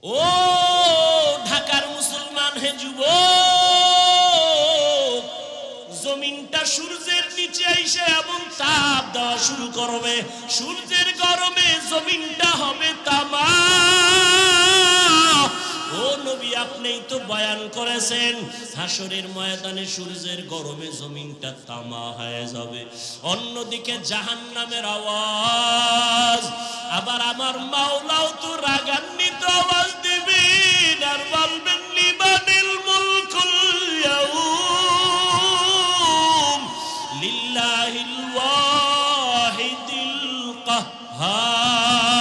ও ঢাকার মুসলমান হে যুবক, জমিনটা সূর্যের নিচে এসে এমন তাপ দেওয়া শুরু করবে, সূর্যের গরমে জমিনটা হবে তামা। ও নবী, আপনিই তো বয়ান করেছেন হাসরের ময়দানে সূর্যের গরমে জমিনটা তামা হয়ে যাবে। অন্যদিকে জাহান্নামের আওয়াজ, আবার আমার মাওলাও তো রাগান্বিত আওয়াজ দিবেন আর বলবেন লিমানিল মুলকুল ইয়াউম লিল্লাহিল ওয়াহিদিল কাহ্হার।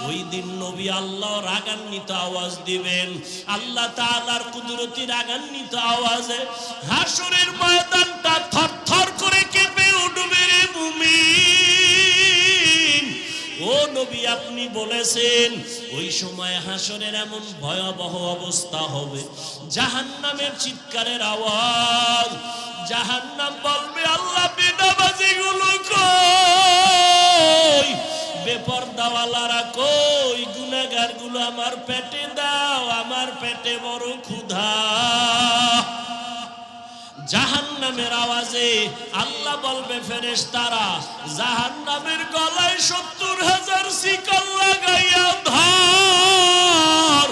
ওই দিন নবী আল্লাহ রাগান্বিত আওয়াজ দিবেন, আল্লাহ তাআলার কুদরতি রাগান্বিত আওয়াজে হাসরের ময়দানটা থরথর করে কেঁপে উঠবে রে মুমিন। ও নবী, আপনি বলেছেন ওই সময় হাসরের এমন ভয়াবহ অবস্থা হবে, জাহান্নামের চিৎকারের আওয়াজ। জাহান্নাম বলবে, আল্লাহ বেনামাজিগুলো কই, বেপরদাওয়ালারা কই, গুনাহগারগুলো আমার পেটে দাও, আমার পেটে বড় ক্ষুধা। জাহান্নামের আওয়াজে আল্লাহ বলবে ফেরেশতারা, জাহান্নামের গলায় ৭০,০০০ শিকল লাগাইয়া ধর,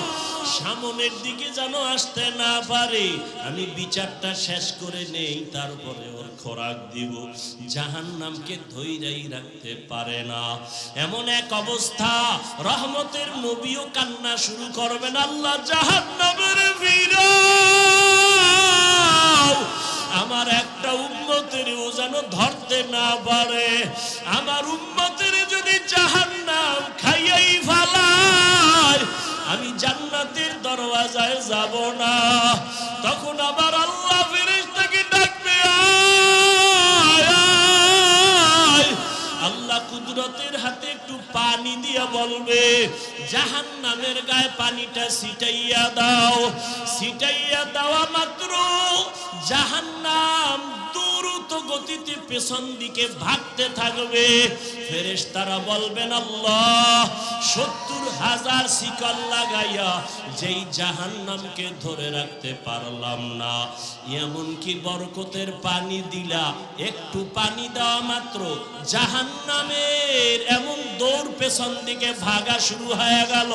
সামনের দিকে যেন আসতে না পারে, আমি বিচারটা শেষ করে নেই, তারপরে ওর খোরাক দিব। জাহান্নামকে ধৈর্যই রাখতে পারে না। এমন এক অবস্থা, রহমতের নবীও কান্না শুরু করবেন, আল্লাহ জাহান্নামের ফিরাও, আমার একটা উম্মতেরও যেন ধরতে না পারে। আমার উম্মতের যদি জাহান্নাম খাইয়াই ফেলায়, আমি জান্নাতের দরওয়াজায় যাব না। তখন আবার আল্লাহ ফেরেশতাকে ডাকবে, আয়। আল্লাহ কুদরতের হাতে একটু পানি দিয়া বলবে, জাহান্নামের গায়ে পানিটা ছিটাইয়া দাও। ছিটাইয়া দেওয়া মাত্র জাহান্নাম দ্রুত গতিতে পেছন দিকে ভাগতে থাকবে। ফেরেশতারা বলবেন, আল্লাহ ৭০,০০০ শিকল লাগাইয়া যেই জাহান্নামকে ধরে রাখতে পারলাম না, এমনকি বরকতের পানি দিলা, একটু পানি দেওয়া মাত্র জাহান্নামের এমন দৌড় পেছন দিকে ভাগা শুরু হয়ে গেল।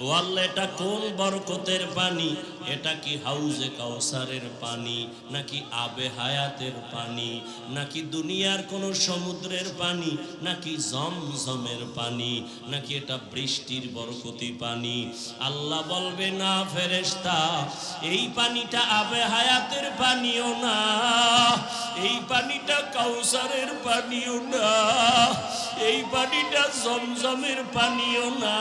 ও আল্লাহ, এটা কোন বরকতের পানি? এটা কি হাউজে কাউসারের পানি, নাকি আবে হায়াতের পানি, নাকি দুনিয়ার কোন সমুদ্রের পানি, নাকি জমজমের পানি, নাকি এটা বৃষ্টির বরকতি পানি? আল্লাহ বলবে, না ফেরেশতা, এই পানিটা আবে হায়াতের পানিও না, এই পানিটা কাউসারের পানিও না, এই পানিটা জমজমের পানিও না,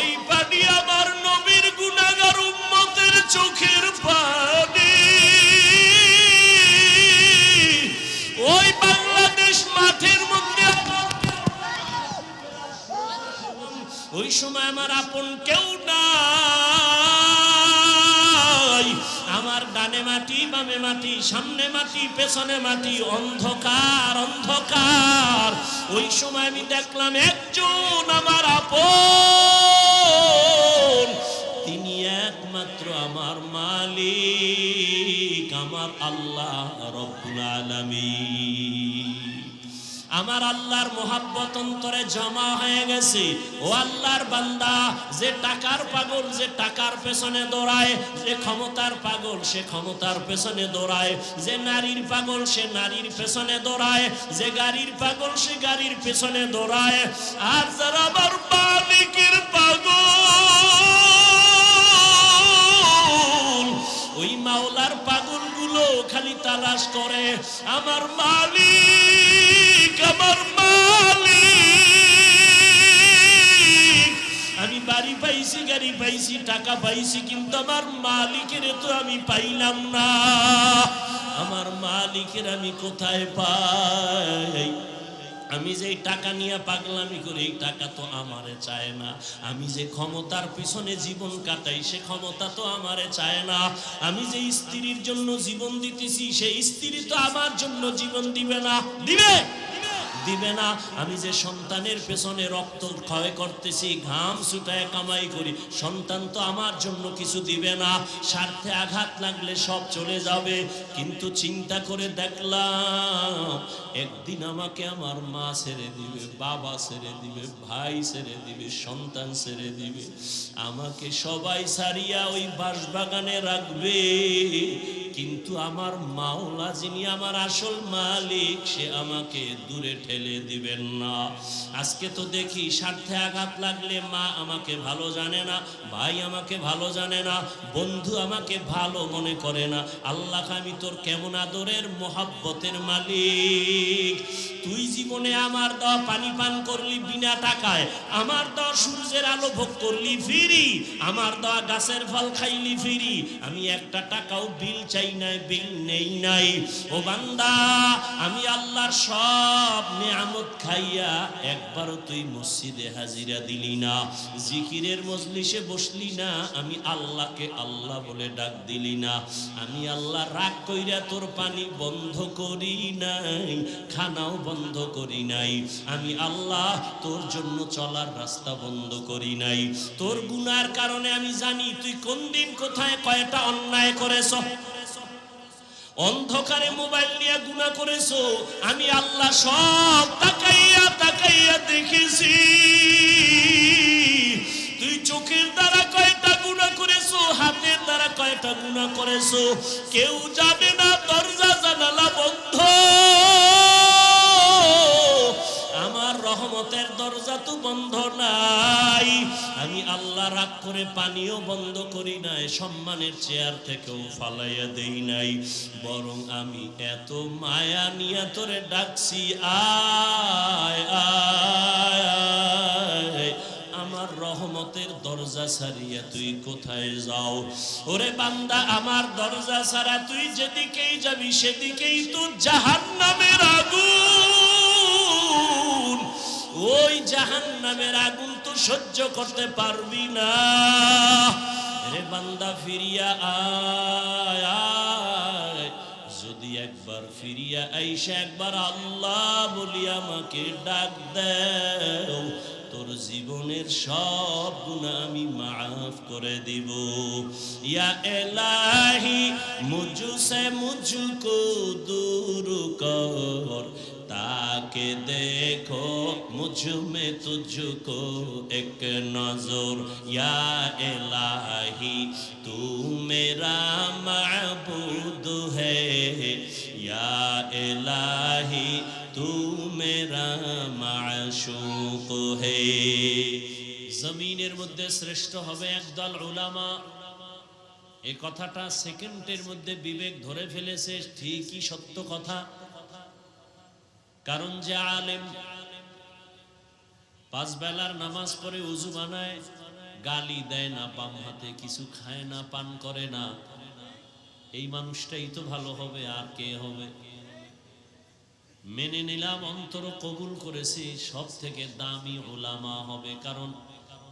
এই পানি আমার নবীর গুনাহগার উম্মতের চোখের পানি। ওই বাংলাদেশ মাঠের মধ্যে ওই সময় আমার আপন কেউ নাই, আমার ডানে মাটি, বামে মাটি, সামনে মাটি, পেছনে মাটি, অন্ধকার অন্ধকার। ওই সময় আমি দেখলাম একজন আমার আপন, তিনি একমাত্র আমার মালিক, আমার আল্লাহ রব্বুল আলামিন। আমার আল্লাহর মোহাব্বত অন্তরে জমা হয়ে গেছে। ও আল্লাহর বান্দা, যে টাকার পাগল যে টাকার পেছনে দৌড়ায়, যে ক্ষমতার পাগল সে ক্ষমতার পেছনে দৌড়ায়, যে নারীর পাগল সে নারীর পেছনে দৌড়ায়, যে গাড়ির পাগল সে গাড়ির পেছনে দৌড়ায়, আর যারা আমার মালিকের পাগল, ওই মাওলার পাগলগুলো খালি তালাশ করে আমার মালিক, আমার মালিক। আমি বাড়ি পাইছি, গাড়ি পাইছি, টাকা পাইছি, কিন্তু আমার মালিকের তো আমি পাইলাম না। আমার মালিকের আমি কোথায় পাই? আমি যে টাকা নিয়ে পাগলামি করি, এই টাকা তো আমারে চায় না। আমি যে ক্ষমতার পিছনে জীবন কাটাই, সে ক্ষমতা তো আমারে চায় না। আমি যে স্ত্রীর জন্য জীবন দিতেছি, সেই স্ত্রী তো আমার জন্য জীবন দিবে না। দিবে? দিবে না। আমি যে সন্তানের পেছনে রক্ত ক্ষয় করতেছি, ঘাম ছুটায় কামাই করি, সন্তান তো আমার জন্য কিছু দিবে না। স্বার্থে আঘাত লাগলে সব চলে যাবে। কিন্তু চিন্তা করে দেখলাম একদিন আমাকে আমার মা ছেড়ে দিবে, বাবা ছেড়ে দিবে, ভাই ছেড়ে দিবে, সন্তান ছেড়ে দিবে। আমাকে সবাই ছাড়িয়া ওই বাঁশবাগানে রাখবে, কিন্তু আমার মাওলা যিনি আমার আসল মালিক, সে আমাকে দূরে ঠেলে দিবেন না। আজকে তো দেখি স্বার্থে আঘাত লাগলে মা আমাকে ভালো জানে না, ভাই আমাকে ভালো জানে না, বন্ধু আমাকে ভালো মনে করে না। আল্লাহ, আমি তোর কেমন আদরের মোহাব্বতের মালিক। তুই জীবনে আমার দেওয়া পানি পান করলি বিনা টাকায়, আমার দেওয়া সূর্যের আলো ভোগ করলি ফ্রি, আমার দেওয়া গাছের ফল খাইলি ফ্রি। আমি একটা টাকাও বিল চাই নাই, বিল নেই নাই। ও বান্দা, আমি আল্লাহর সব নিয়ামত খাইয়া একবারও তুই মসজিদে হাজিরা দিলি না, জিকিরের মজলিসে বসলি না, আমি আল্লাহকে আল্লাহ বলে ডাক দিলি না। আমি আল্লাহ রাগ কইরা তোর পানি বন্ধ করি নাই, খানাও বন্ধ করি নাই। আমি আল্লাহ তোর জন্য চলার রাস্তা বন্ধ করি নাই। তোর গুনার কারণে আমি জানি তুই কোন দিন কোথায় কয়টা অন্যায় করেছ। অন্ধকারে মোবাইল নিয়ে গুনাহ করেছো, আমি আল্লাহ সব তাকাইয়া তাকাইয়া দেখেছি। তুই চোখের দ্বারা কয়টা গুনাহ করেছো, হাতের দ্বারা কয়টা গুনাহ করেছো, কেউ জানে না। দরজা জানালা বন্ধ, আমার রহমতের দরজা তো বন্ধ নাই। আমি আল্লাহ রাগ করে পানিও বন্ধ করি নাই, সম্মানের চেয়ার থেকেও ফালাইয়া দেই নাই, বরং আমি এত মায়া নিয়ে তোরে ডাকছি, আয় আয় আয়। আমার রহমতের দরজা ছাড়িয়া তুই কোথায় যাও? ওরে বান্দা, আমার দরজা ছাড়া তুই যেদিকেই যাবি সেদিকেই তো জাহান্নামের আগুন। ওই জাহান্নামের আগুন তো সহ্য করতে পারবি না। রে বান্দা, ফিরিয়া আয় আয়। যদি একবার ফিরিয়া আইসা একবার আল্লাহ বলি আমাকে ডাক দেও, তোর জীবনের সব গুনাহ আমি মাফ করে দিব। ইয়া ইলাহি মুঝসে মুঝকো দূর কর, তাকে দেখো মুঝ মে তুঝকো এক নজর। ইয়া ইলাহি তু মেরা মাবুদ হ্যায়, ইয়া ইলাহি তু মেরা মাশুক হ্যায়। জমিনের মধ্যে শ্রেষ্ঠ হবে একদল উলামা। এই কথাটা সেকেন্ডের মধ্যে বিবেক ধরে ফেলেছে, ঠিকই সত্য কথা। কারণ যে আলেম পাঁচ বেলার নামাজ পড়ে উযু বানায়, গালি দেয় না বাম হাতে, কিছু খায় না, পান করে না, এই মানুষটাই তো ভালো হবে। আর কে হবে? মেনে নিলাম, অন্তর কবুল করেছি, সব থেকে দামি উলামা হবে। কারণ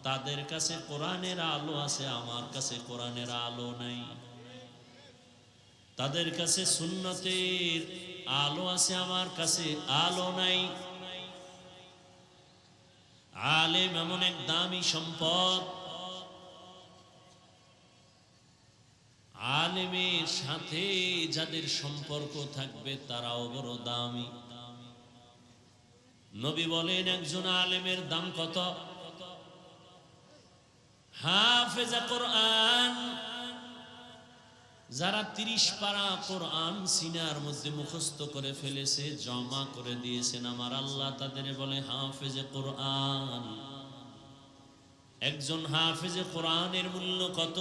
তাদের কাছে কোরআনের আলো আছে, আমার কাছে কোরআনের আলো নাই। তাদের কাছে সুন্নতের আলো আছে, আমার কাছে আলো নাই। আলেম এমন এক দামি সম্পদ, আলেমের সাথে যাদের সম্পর্ক থাকবে তারাও বড় দামি। নবী বলেন একজন আলেমের দাম কত? হাফেজা কোরআন, যারা 30 পারা কোরআন সিনার মধ্যে মুখস্থ করে ফেলেছে, জমা করে দিয়েছেন, আমার আল্লাহ তাদের বলে হাফেজে কোরআন। একজন হাফেজে কোরআনের মূল্য কত?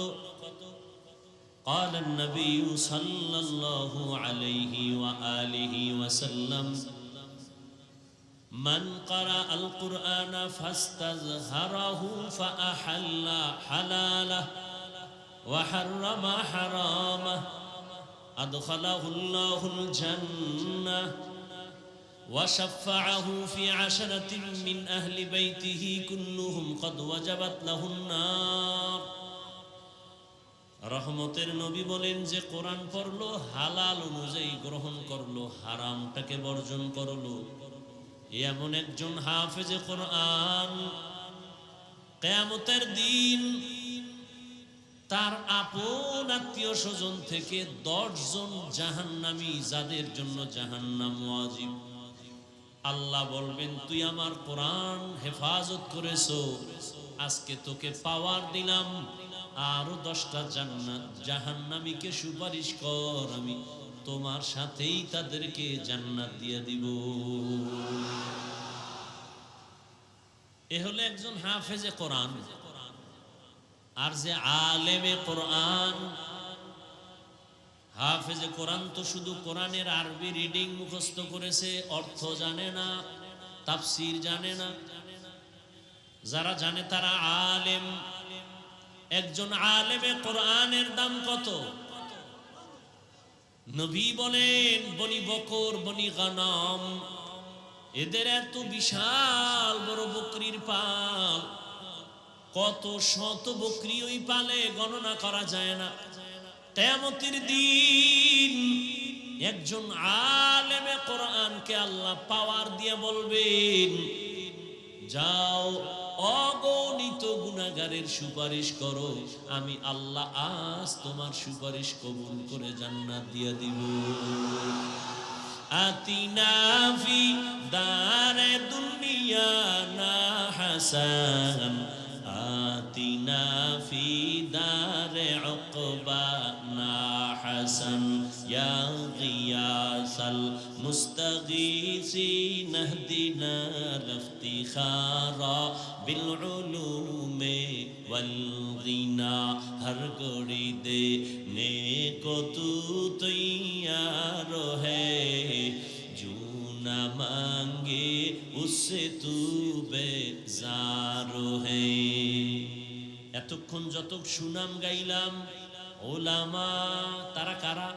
قال النبي صلى الله عليه وآله وسلم من قرأ القرآن فاستظهره فأحل حلاله وحرم حرامه أدخله الله الجنة وشفعه في 10 من أهل بيته كلهم قد وجبت له النار। রহমতের নবী বলেন যে কোরআন পড়লো, হালাল অনুযায়ী গ্রহণ করলো, হারামটাকে বর্জন করলো, এমন একজন হাফেজে কোরআন কিয়ামতের দিন তার আপন আত্মীয় স্বজন থেকে 10 জন জাহান্নামী, যাদের জন্য জাহান্নাম ওয়াজিব, আল্লাহ বলবেন তুই আমার কোরআন হেফাজত করেছো, আজকে তোকে পাওয়ার দিলাম, আরো 10টা জাহান্নামীকে সুপারিশ কর, আমি তোমার সাথেই তাদেরকে জান্নাত দিয়ে দিব। এ হলো একজন হাফেজে কোরআন। আর যে আলেমে কোরআন, হাফেজে কোরআন তো শুধু কোরআনের আরবি রিডিং মুখস্থ করেছে, অর্থ জানে না, তাফসীর জানে না। যারা জানে তারা আলেম। একজন আলেমে কোরআনের দাম কত? নবী বলেন বনি বকর, বনি গানাম, এদের এত বিশাল বড় বকরির পাল, কত শত বকরি ওই পালে গণনা করা যায় না। কিয়ামতের দিন একজন আলেমে কোরআনকে আল্লাহ পাওয়ার দিয়ে বলবেন যাও অগণিত গুনাহগারের সুপারিশ করো, আমি আল্লাহ আজ তোমার সুপারিশ কবুল করে জান্নাত দিয়ে দিব। আতিনা ফি দারে দুনিয়া না হাসান, আতিনা ফি দারে উকবা না হাসান, ইয়া গিয়াসাল মুস্তাগীসিন ইহদিনা ইফতিখারা বিল উলুমে ওয়াল গিনা, হর গড়ি দে নে কো তু তৈয়ার হ্যায়, জো না মাঙ্গে উসসে তু বেজার হ্যায়। এতক্ষণ যত সুনাম গাইলাম ওলামা, তারা কারা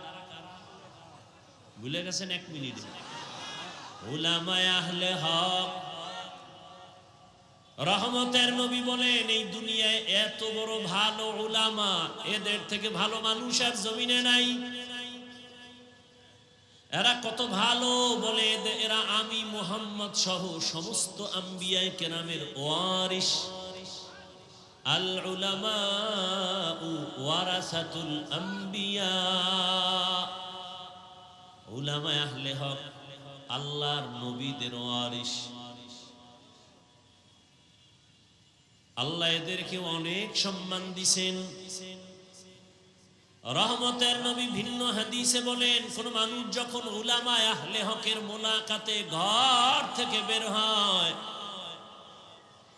ভুলে গেছেন? 1 মিনিটে উলামায়ে আহলে হক। রহমতের নবী বলেন এই দুনিয়ায় এত বড় ভালো উলামা, এদের থেকে ভালো মানুষ আর জমিনে নাই। এরা কত ভালো বলে, এরা আমি মুহাম্মদ সহ সমস্ত আম্বিয়া কেরামের ওয়ারিস। আল উলামা ওয়ারাসাতুল আম্বিয়া, উলামায়ে আহলে হক আল্লাহর নবীদের ওয়ারিস। আল্লাহ এদেরকে অনেক সম্মান দিয়েছেন। রহমতের নবী ভিন্ন হাদিসে বলেন কোন মানুষ যখন উলামায়ে আহলে হকের মোলাকাতে ঘর থেকে বের হয়,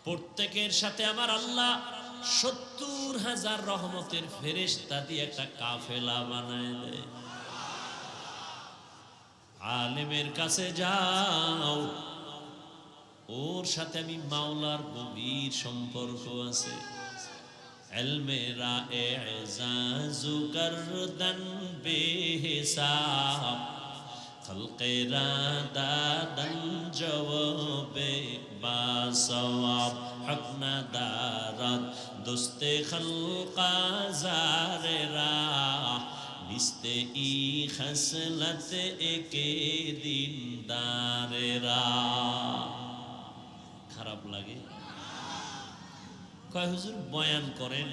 প্রত্যেকের সাথে আমার আল্লাহ 70,000 রহমতের ফেরেশতা দিয়ে একটা কাফেলা বানায় দেয়। আলেমের কাছে যাও, ওর সাথে আমি মাওলার গভীর সম্পর্ক আছে। ইলমেরা এজাজু করদন বেহিসাব, খলকেরা দাদন জওয়াবে বাসওয়াব, হক না দারাত দোস্তে খলকা জারেরা, বিস্তে ই খসলত একে দিনদারেরা। খারাপ লাগে? কয় হুজুর বয়ান করেন,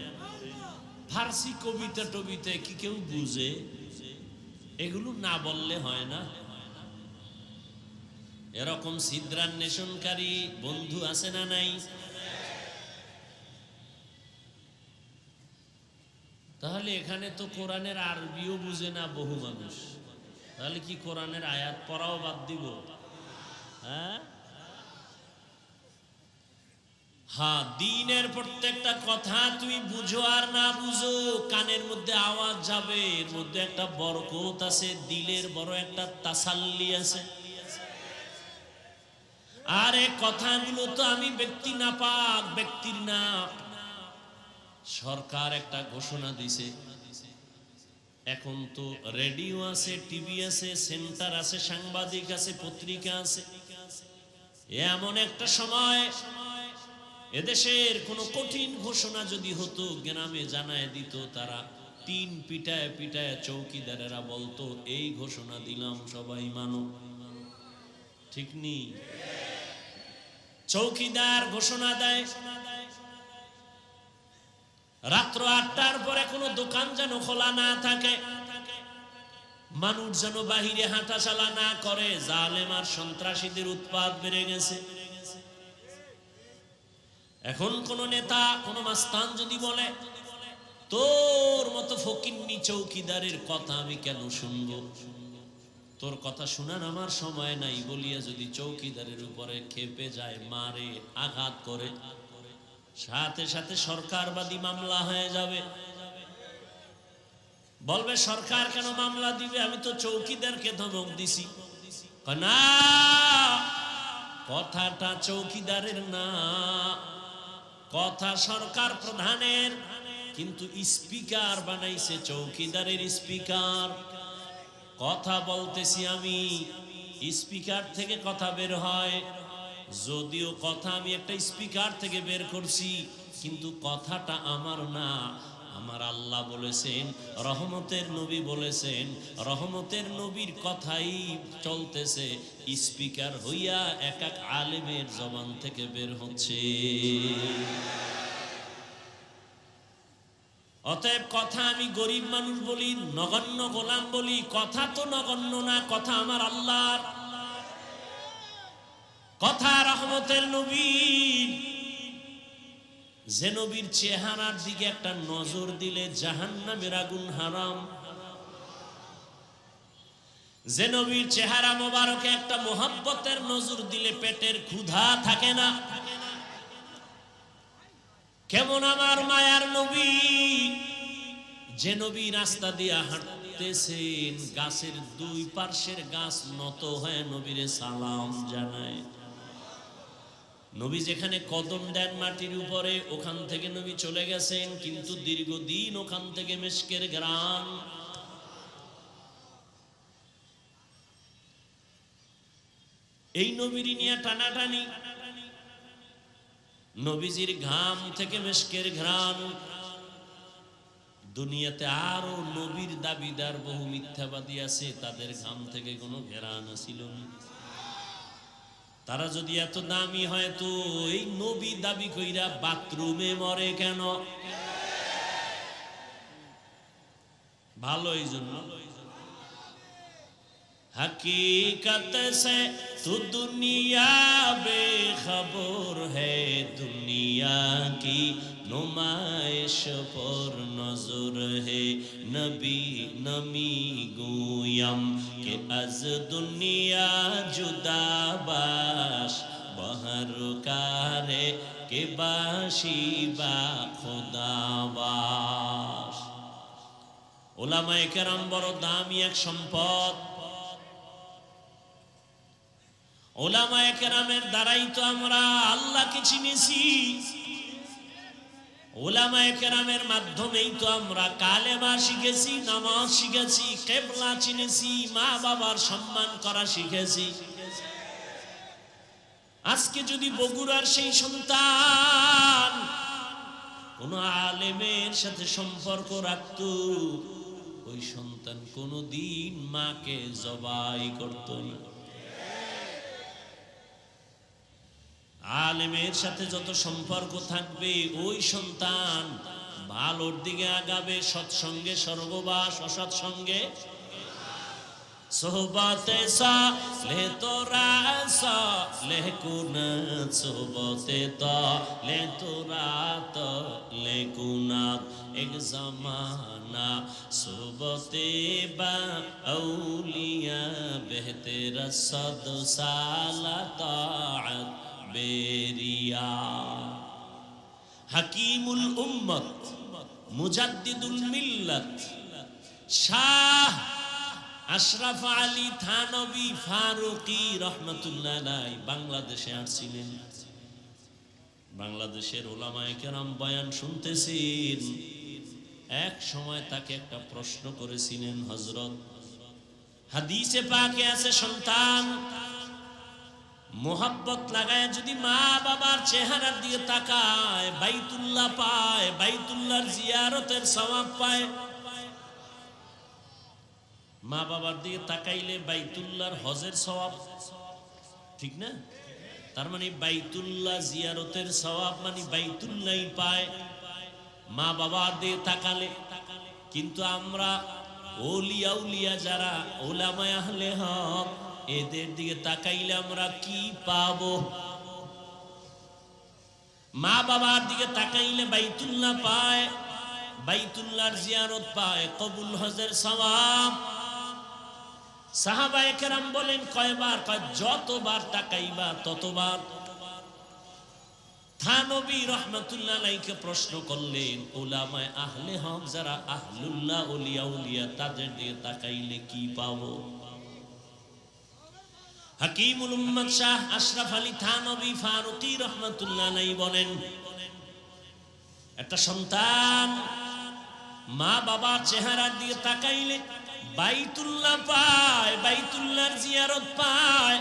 ফার্সি কবিতা টবিতা কি কেউ বুঝে? এগুলো না বললে হয় না। এরকম ছিদ্রান্বেষণকারী বন্ধু আছে না নাই? তাহলে এখানে তো কোরআনের আরবিও বুঝে না বহু মানুষ, তাহলে কি কোরআনের আয়াত পড়াও বাদ দিব? হ্যাঁ, হ্যাঁ, দ্বীনের প্রত্যেকটা কথা তুমি বুঝো আর না বুঝো, কানের মধ্যে আওয়াজ যাবে, এর মধ্যে একটা বরকত আছে, দিলের বড় একটা তাসাল্লি আছে। আর এই কথাগুলো তো আমি ব্যক্তি নাপাক, ব্যক্তির না, সরকার একটা ঘোষণা দিছে। এখন তো রেডিও আছে, টিভি আছে, সেন্টার আছে, সাংবাদিক আছে, পত্রিকা আছে। এমন একটা সময় এদেশের কোনো কঠিন ঘোষণা যদি হতো, গ্রামে জানায় দিত, তারা টিন পিটায় পিটায় চৌকিদারেরা বলতো এই ঘোষণা দিলাম, সবাই মানো। ঠিক নেই? চৌকিদার ঘোষণা দেয় রাত্র 8টার পরে কোনো দোকান যেন খোলা না থাকে, মানুষ যেন বাহিরে হাঁটাচলা না করে, জালেম আর সন্ত্রাসীদের উৎপাত বেড়ে গেছে। এখন কোন নেতা কোন মাস্তান যদি বলে তোর মতো ফকিন্নি চৌকিদারের কথা আমি কেন শুনবো, তোর কথা শোনার আমার সময় নাই বলিয়া যদি চৌকিদারের উপরে খেপে যায়, মারে, আঘাত করে, সাথে সাথে সরকারবাদী মামলা হয়ে যাবে। বলবে সরকার কেন মামলা দিবে, আমি তো চৌকিদারকে ধমক দিছি। না, কথাটা চৌকিদারের না, কথা সরকার প্রধানের, কিন্তু স্পিকার বানাইছে চৌকিদারের স্পিকার। কথা বলতেছি আমি, স্পিকার থেকে কথা বের হয়, যদিও কথা আমি একটা স্পিকার থেকে বের করছি, কিন্তু কথাটা আমার না। আমার আল্লাহ বলেছেন, রহমতের নবী বলেছেন, রহমতের নবীর কথাই চলতেছে, স্পিকার হইয়া এক এক আলেমের জবান থেকে বের হচ্ছে। অতএব কথা আমি গরিব মানুষ বলি, নগণ্য গোলাম বলি, কথা তো নগণ্য না, কথা আমার আল্লাহর কথা, রহমতের নবীর। যে নবীর চেহারার দিকে একটা নজর দিলে জাহান্নামের আগুন হারাম, যে নবীর চেহারা মোবারকে একটা মোহাব্বতের নজর দিলে পেটের ক্ষুধা থাকে না। কেমন আমার মায়ার নবী, যে নবী রাস্তা দিয়া হাঁটতেছেন, গাছের দুই পার্শ্বের গাছ নত হয়ে নবীরে সালাম জানায়। নবী যেখানে কদম দেন মাটির উপরে, ওখান থেকে নবী চলে গেছেন, কিন্তু দীর্ঘদিন ওখান থেকে মিশকের ঘ্রাণ। এই নবীর নিয়ে টানাটানি, নবীজির ঘাম থেকে মিশকের ঘ্রাণ। দুনিয়াতে আরো নবীর দাবিদার বহু মিথ্যাবাদী আছে, তাদের ঘাম থেকে কোনো ঘ্রাণ ছিল না। তারা যদি এত দামি হয় তো এই নবী দাবি কইরা বাথরুমে মরে কেন? ভালো এই জন্য, हकीकत से तू दुनिया बेखबर है, दुनिया की नुमाइश पर नजर है, नबी नमी गोयम के अज दुनिया जुदा बाश, बहर कारे के बाशी बा खुदा बाश। ওলামায়ে কেরাম বড় দামি এক সম্পদ। ওলামায়ে কেরামের দ্বারাই তো আমরা আল্লাহকে চিনেছি, ওলামায়ে কেরামের মাধ্যমেই তো আমরা কালেমা শিখেছি, নামাজ শিখেছি, কিবলা চিনেছি, মা বাবার সম্মান করা শিখেছি। আজকে যদি বগুড়ার সেই সন্তান কোন আলেমের সাথে সম্পর্ক রাখতো, ওই সন্তান কোনদিন মাকে জবাই করত না। আলেমের সাথে যত সম্পর্ক থাকবে, ওই সন্তান ভালোর দিকে আগাবে, সৎসঙ্গে স্বর্গবাস, অসৎসঙ্গে সোহবতে সালে তোরা সালে কুনাত, সোহবতে তালে তোরা তালে কুনাত, এক জামানা সোহবতে বা আউলিয়া বেহতে রসদ সালা তাআত বেরিয়া। হাকিমুল উম্মত, মুজাদ্দিদুল মিল্লাত, শাহ আশরাফ আলী থানভী ফারুকী রহমাতুল্লাহ আলাইহি বাংলাদেশে আসছিলেন। বাংলাদেশের ওলামায়ে কেরাম বয়ান শুনতেছেন। এক সময় তাকে একটা প্রশ্ন করেছিলেন হযরত। হাদিসে পাকে আছে, সন্তান মোহাব্বত লাগায় যদি মা বাবার চেহারার দিকে তাকায়, বাইতুল্লাহ পায়, বাইতুল্লাহর জিয়ারতের সওয়াব পায়। মা বাবার দিকে তাকাইলে বাইতুল্লাহর হজের সওয়াব, ঠিক না? তার মানে বাইতুল্লাহ জিয়ারতের সওয়াব মানে বাইতুল্লাহই পায় মা বাবার দিয়ে তাকালে। কিন্তু আমরা ওলিয়া উলিয়া যারা ওলামায়ে আহলে হক এদের দিকে তাকাইলে আমরা কি পাবো? মা বাবার দিকে তাকাইলে বাইতুল্লাহ পায়, বাইতুল্লাহর জিয়ারত পায়, কবুল হজের সওয়াব। সাহাবায়ে কেরাম বলেন কয়বার? কয় যতবার তাকাইবা ততবার। থানবী রহমাতুল্লাহ আলাইহিকে প্রশ্ন করলেন উলামায়ে আহলে হক যারা আহলুল্লাহ ওলিয়া উলিয়া তাদের দিকে তাকাইলে কি পাবো? হাকিমুল উম্মাত শাহ আশরাফ আলী থানবী ফারুকী রহমাতুল্লাহ আলাইহি বলেন একটা সন্তান মা বাবার চেহারার দিকে তাকাইলে বাইতুল্লাহ পায়, বাইতুল্লাহর জিয়ারত পায়।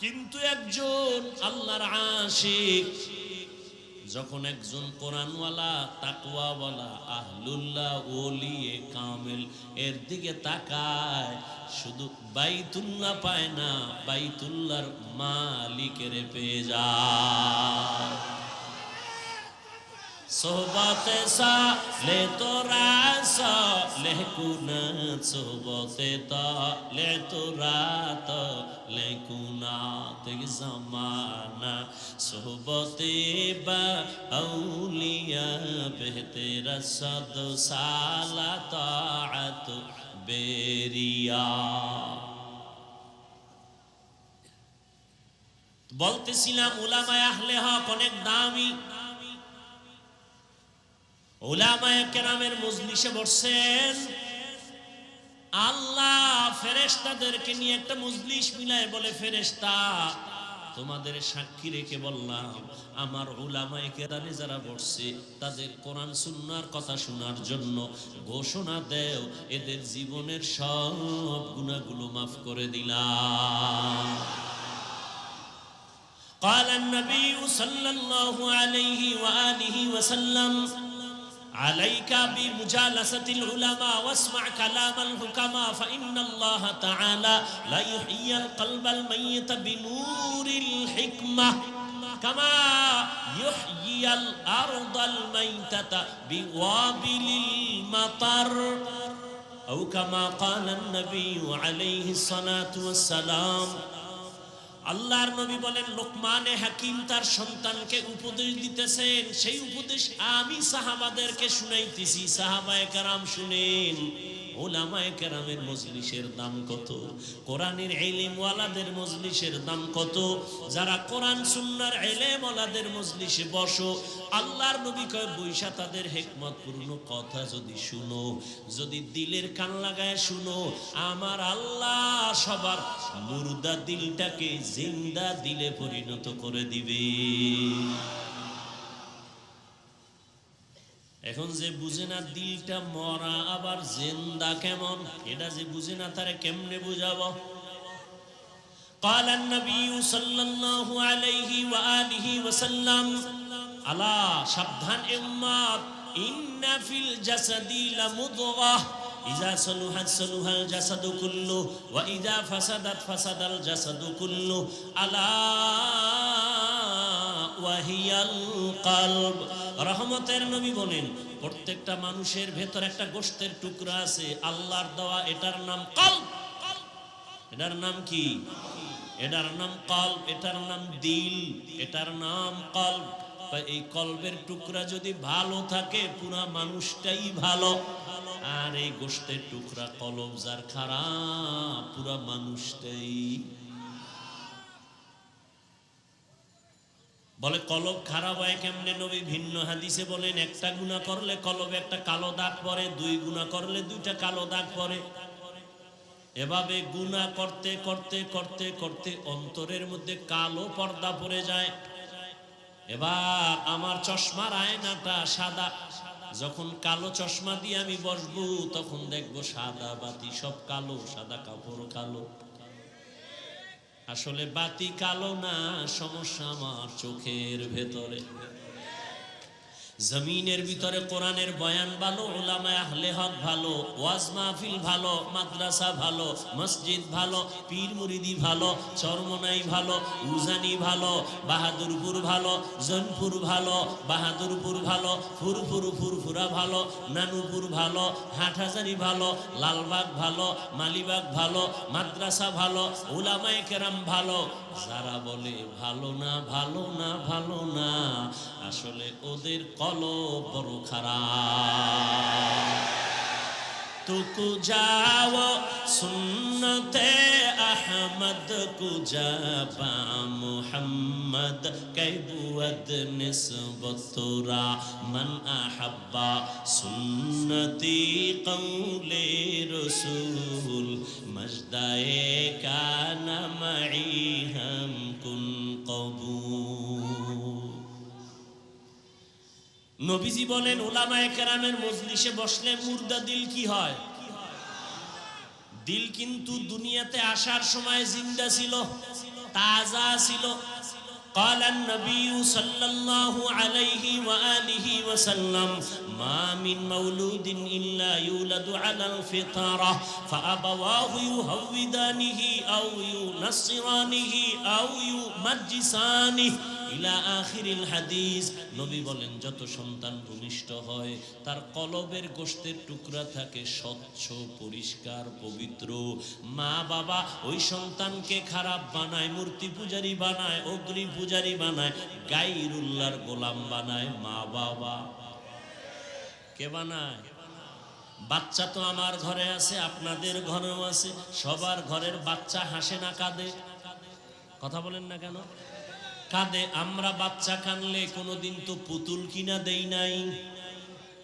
কিন্তু একজন আল্লাহর আশিক যখন একজন কোরআনওয়ালা তাকওয়াওয়ালা আহলুল্লাহ ওলিয়ে কামেল এর দিকে তাকায়, শুধু বাইতুল্লাহ পায় না, বাইতুল্লাহর মালিকের পেয়ে যায়। সোহবতে সালে তোরা সালে কুনাত, সোহবতে তালে তোরা তালে কুনাত জামানা, সোহবতে বা আউলিয়া বেহতেরা সদ সালা তাআত বেরিয়া। বলতেছিলাম উলামায়ে আহলে হক অনেক দামি। উলামায়ে কেরামের মজলিসে বসছেন, আল্লাহ ফেরেশতাদেরকে নিয়ে একটা মজলিস মিলায় বলে ফেরেশতা তোমাদের সাক্ষী রেখে বললাম আমার উলামায়ে কেরামে যারা বসছে তাদের কোরআন সুন্নাহর কথা শোনার জন্য ঘোষণা দেও এদের জীবনের সব গুনাহগুলো মাফ করে দিলাম। قال النبي صلى الله عليه وآله وسلم عليك بمجالسة العلماء واسمع كلام الحكماء فإن الله تعالى لا يحيي القلب الميت بنور الحكمة كما يحيي الأرض الميتة بوابل المطر أو كما قال النبي عليه الصلاة والسلام। আল্লাহর নবী বলেন লোকমানে হাকিম তার সন্তানকে উপদেশ দিতেছেন, সেই উপদেশ আমি সাহাবাদেরকে শুনাইতেছি, সাহাবায়ে কেরাম শুনেন। উলামায়ে কেরামের মজলিসের দাম কত, কোরআনের ইলম ওয়ালাদের মজলিসের দাম কত। যারা কোরআন সুন্নাহর ইলম ওয়ালাদের মজলিসে বসো, আল্লাহর নবী কয় বৈশা তাদের হিকমতপূর্ণ কথা যদি শুনো, যদি দিলের কান লাগায় শুনো, আমার আল্লাহ সবার মুর্দা দিলটাকে জিন্দা দিলে পরিণত করে দিবে। এখন যে বুঝে না দিলটা মরা আবার জিন্দা কেমন, এটা যে বুঝে না তারে কেমনে বুঝাবো? قال النبي صلى الله عليه وآله وسلم আলা সাবধান উম্মত, ইন্না ফিল জাসাদি লামুদগাহ ইযা সালুহাত সালুহাল জাসাদু কুল্লু ওয়া ইযা ফাসাদাত ফাসাদাল জাসাদু কুল্লু আলা ওয়াহিয়াল কলব। রহমতের নবী বলেন প্রত্যেকটা মানুষের ভেতর একটা গোশতের টুকরা আছে আল্লাহর দেওয়া, এটার নাম কলব। এটার নাম কি? এটার নাম কলব, এটার নাম দিল, এটার নাম কলব। এই কলবের টুকরা যদি ভালো থাকে পুরা মানুষটাই ভালো, আর এই গোশতের টুকরা কলব যার খারাপ পুরা মানুষটাই। বলে কলব খারাপ হয় কেমনে? নবী ভিন্ন হাদিসে বলেন একটা গুনাহ করলে কলবে একটা কালো দাগ পড়ে, দুই গুনাহ করলে দুইটা কালো দাগ পড়ে। এভাবে গুনাহ করতে করতে করতে করতে অন্তরের মধ্যে কালো পর্দা পড়ে যায়। এবার আমার চশমার আয়নাটা সাদা, যখন কালো চশমা দিয়ে আমি বসবো তখন দেখবো সাদা বাতি সব কালো, সাদা কাপড় কালো। আসলে বাতি কালো না, সমস্যা আমার চোখের ভেতরে। জমিনের ভিতরে কোরআনের বয়ান ভালো, উলামা আহলে হক ভালো, ওয়াজ মাহফিল ভালো, মাদ্রাসা ভালো, মসজিদ ভালো, পীর মুরিদি ভালো, চরমনাই ভালো, উজানি ভালো, বাহাদুরপুর ভালো, জনপুর ভালো, বাহাদুরপুর ভালো, ফুরফুরা ভালো, নানুপুর ভালো, হাটহাজারি ভালো, লালবাগ ভালো, মালিবাগ ভালো, মাদ্রাসা ভালো, উলামায়ে কেরাম ভালো। যারা বলে ভালো না ভালো না ভালো না, আসলে ওদের কলব বড় খারাপ। তুকু যাও সুন্নতে আহমদ কুজাবা মুহাম্মদ কৈবুদ নিসবতুরা মান আহাব্বা সুন্নতি কৌলে রসুল মজদায়ে কানা মাই হাম কুন কবুল। নবীজি বলেন উলামায়ে কেরামের মজলিসে বসলে মুর্দা দিল কি হয়? দিল কিন্তু দুনিয়াতে আসার সময় জিন্দা ছিল, তাজা ছিল। قال النبي صلى الله عليه وآله وسلم ما من مولود إلا يولد على الفطرة فأبواه يهودانه أو ينصرانه أو يمجسانه ইলা আখিরিল হাদিস। নবী বলেন যত সন্তান ভূমিষ্ঠ হয় তার কলবের গোশতের টুকরা থাকে স্বচ্ছ, পরিষ্কার, পবিত্র। মা বাবা ওই সন্তানকে খারাপ বানায়, মূর্তি পূজারী বানায়, অগ্নি পূজারী বানায়, গায়রুল্লাহর গোলাম বানায়। মা বাবা কে বানায়? বাচ্চা তো আমার ঘরে আছে, আপনাদের ঘরেও আছে। সবার ঘরের বাচ্চা হাসে না কাঁদে? কথা বলেন না কেন? কাঁদে। আমরা বাচ্চা কানলে কোনোদিন তো পুতুল কিনা দেই নাই।